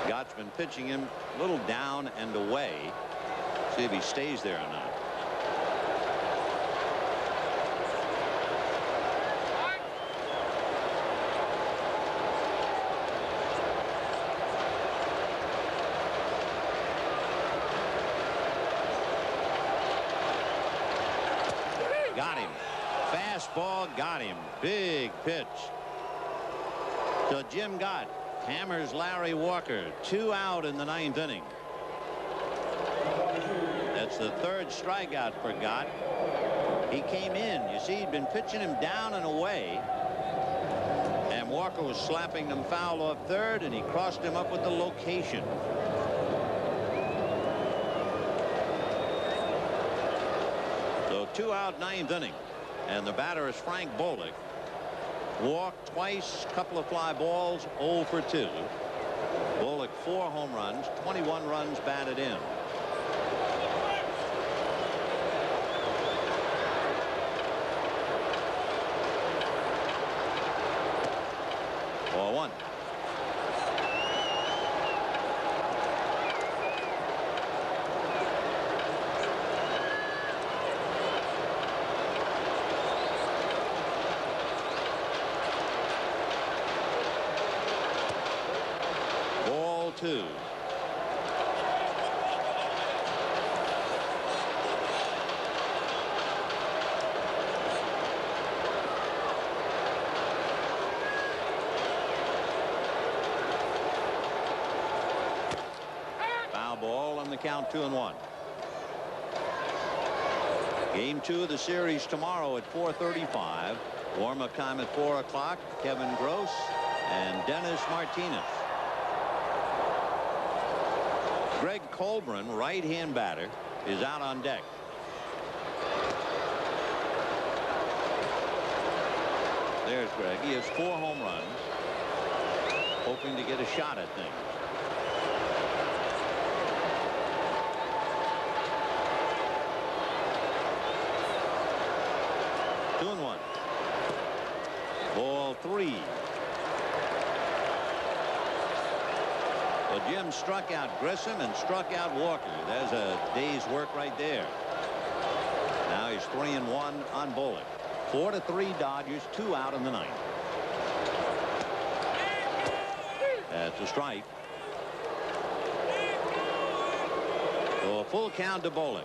Gott's been pitching him a little down and away. See if he stays there or not. Got him. Fastball got him. Big pitch. So Jim Gott hammers Larry Walker. 2 out in the 9th inning. That's the 3rd strikeout for Gott. He came in. You see, he'd been pitching him down and away. And Walker was slapping them foul off third, and he crossed him up with the location. So 2 out, 9th inning. And the batter is Frank Bolduc. Walked twice, couple of fly balls, 0 for 2. Bolduc 4 home runs, 21 runs batted in. Ball 1. Ball 2. Foul ball on the count, 2-1. Game 2 of the series tomorrow at 4:35. Warm-up time at 4 o'clock. Kevin Gross and Dennis Martinez. Greg Colburn, right-hand batter, is out on deck. There's Greg. He has 4 home runs, hoping to get a shot at things. Two and 1. Ball 3. Well, Jim struck out Grissom and struck out Walker. There's a day's work right there. Now he's 3-1 on Bolduc. 4-3 Dodgers, 2 out in the 9th. That's a strike. So a full count to Bolduc.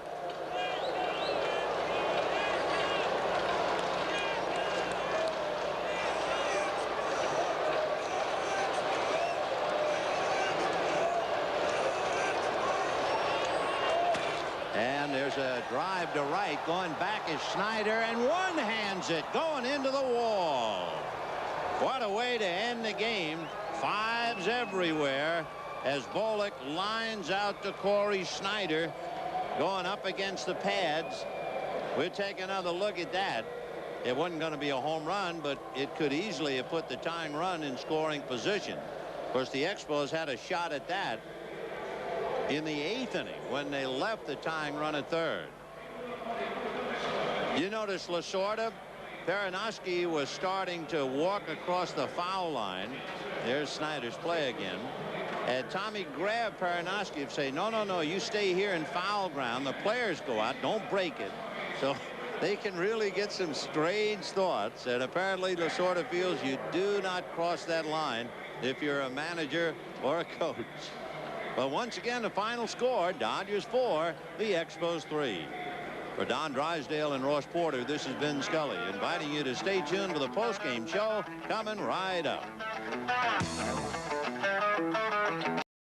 And there's a drive to right. Going back is Schneider, and one-hands it going into the wall. What a way to end the game. Fives everywhere as Bullock lines out to Corey Snyder, going up against the pads. We'll take another look at that. It wasn't going to be a home run, but it could easily have put the tying run in scoring position. Of course, the Expos had a shot at that in the 8th inning when they left the tying run at third. You notice Lasorda, Perinoski was starting to walk across the foul line. There's Snyder's play again. And Tommy grabbed Perinoski and say, no, no, no, you stay here in foul ground. The players go out. Don't break it. So they can really get some strange thoughts. And apparently Lasorda feels you do not cross that line if you're a manager or a coach. But once again, the final score, Dodgers 4, the Expos 3. For Don Drysdale and Ross Porter, this has been Scully, inviting you to stay tuned for the postgame show coming right up.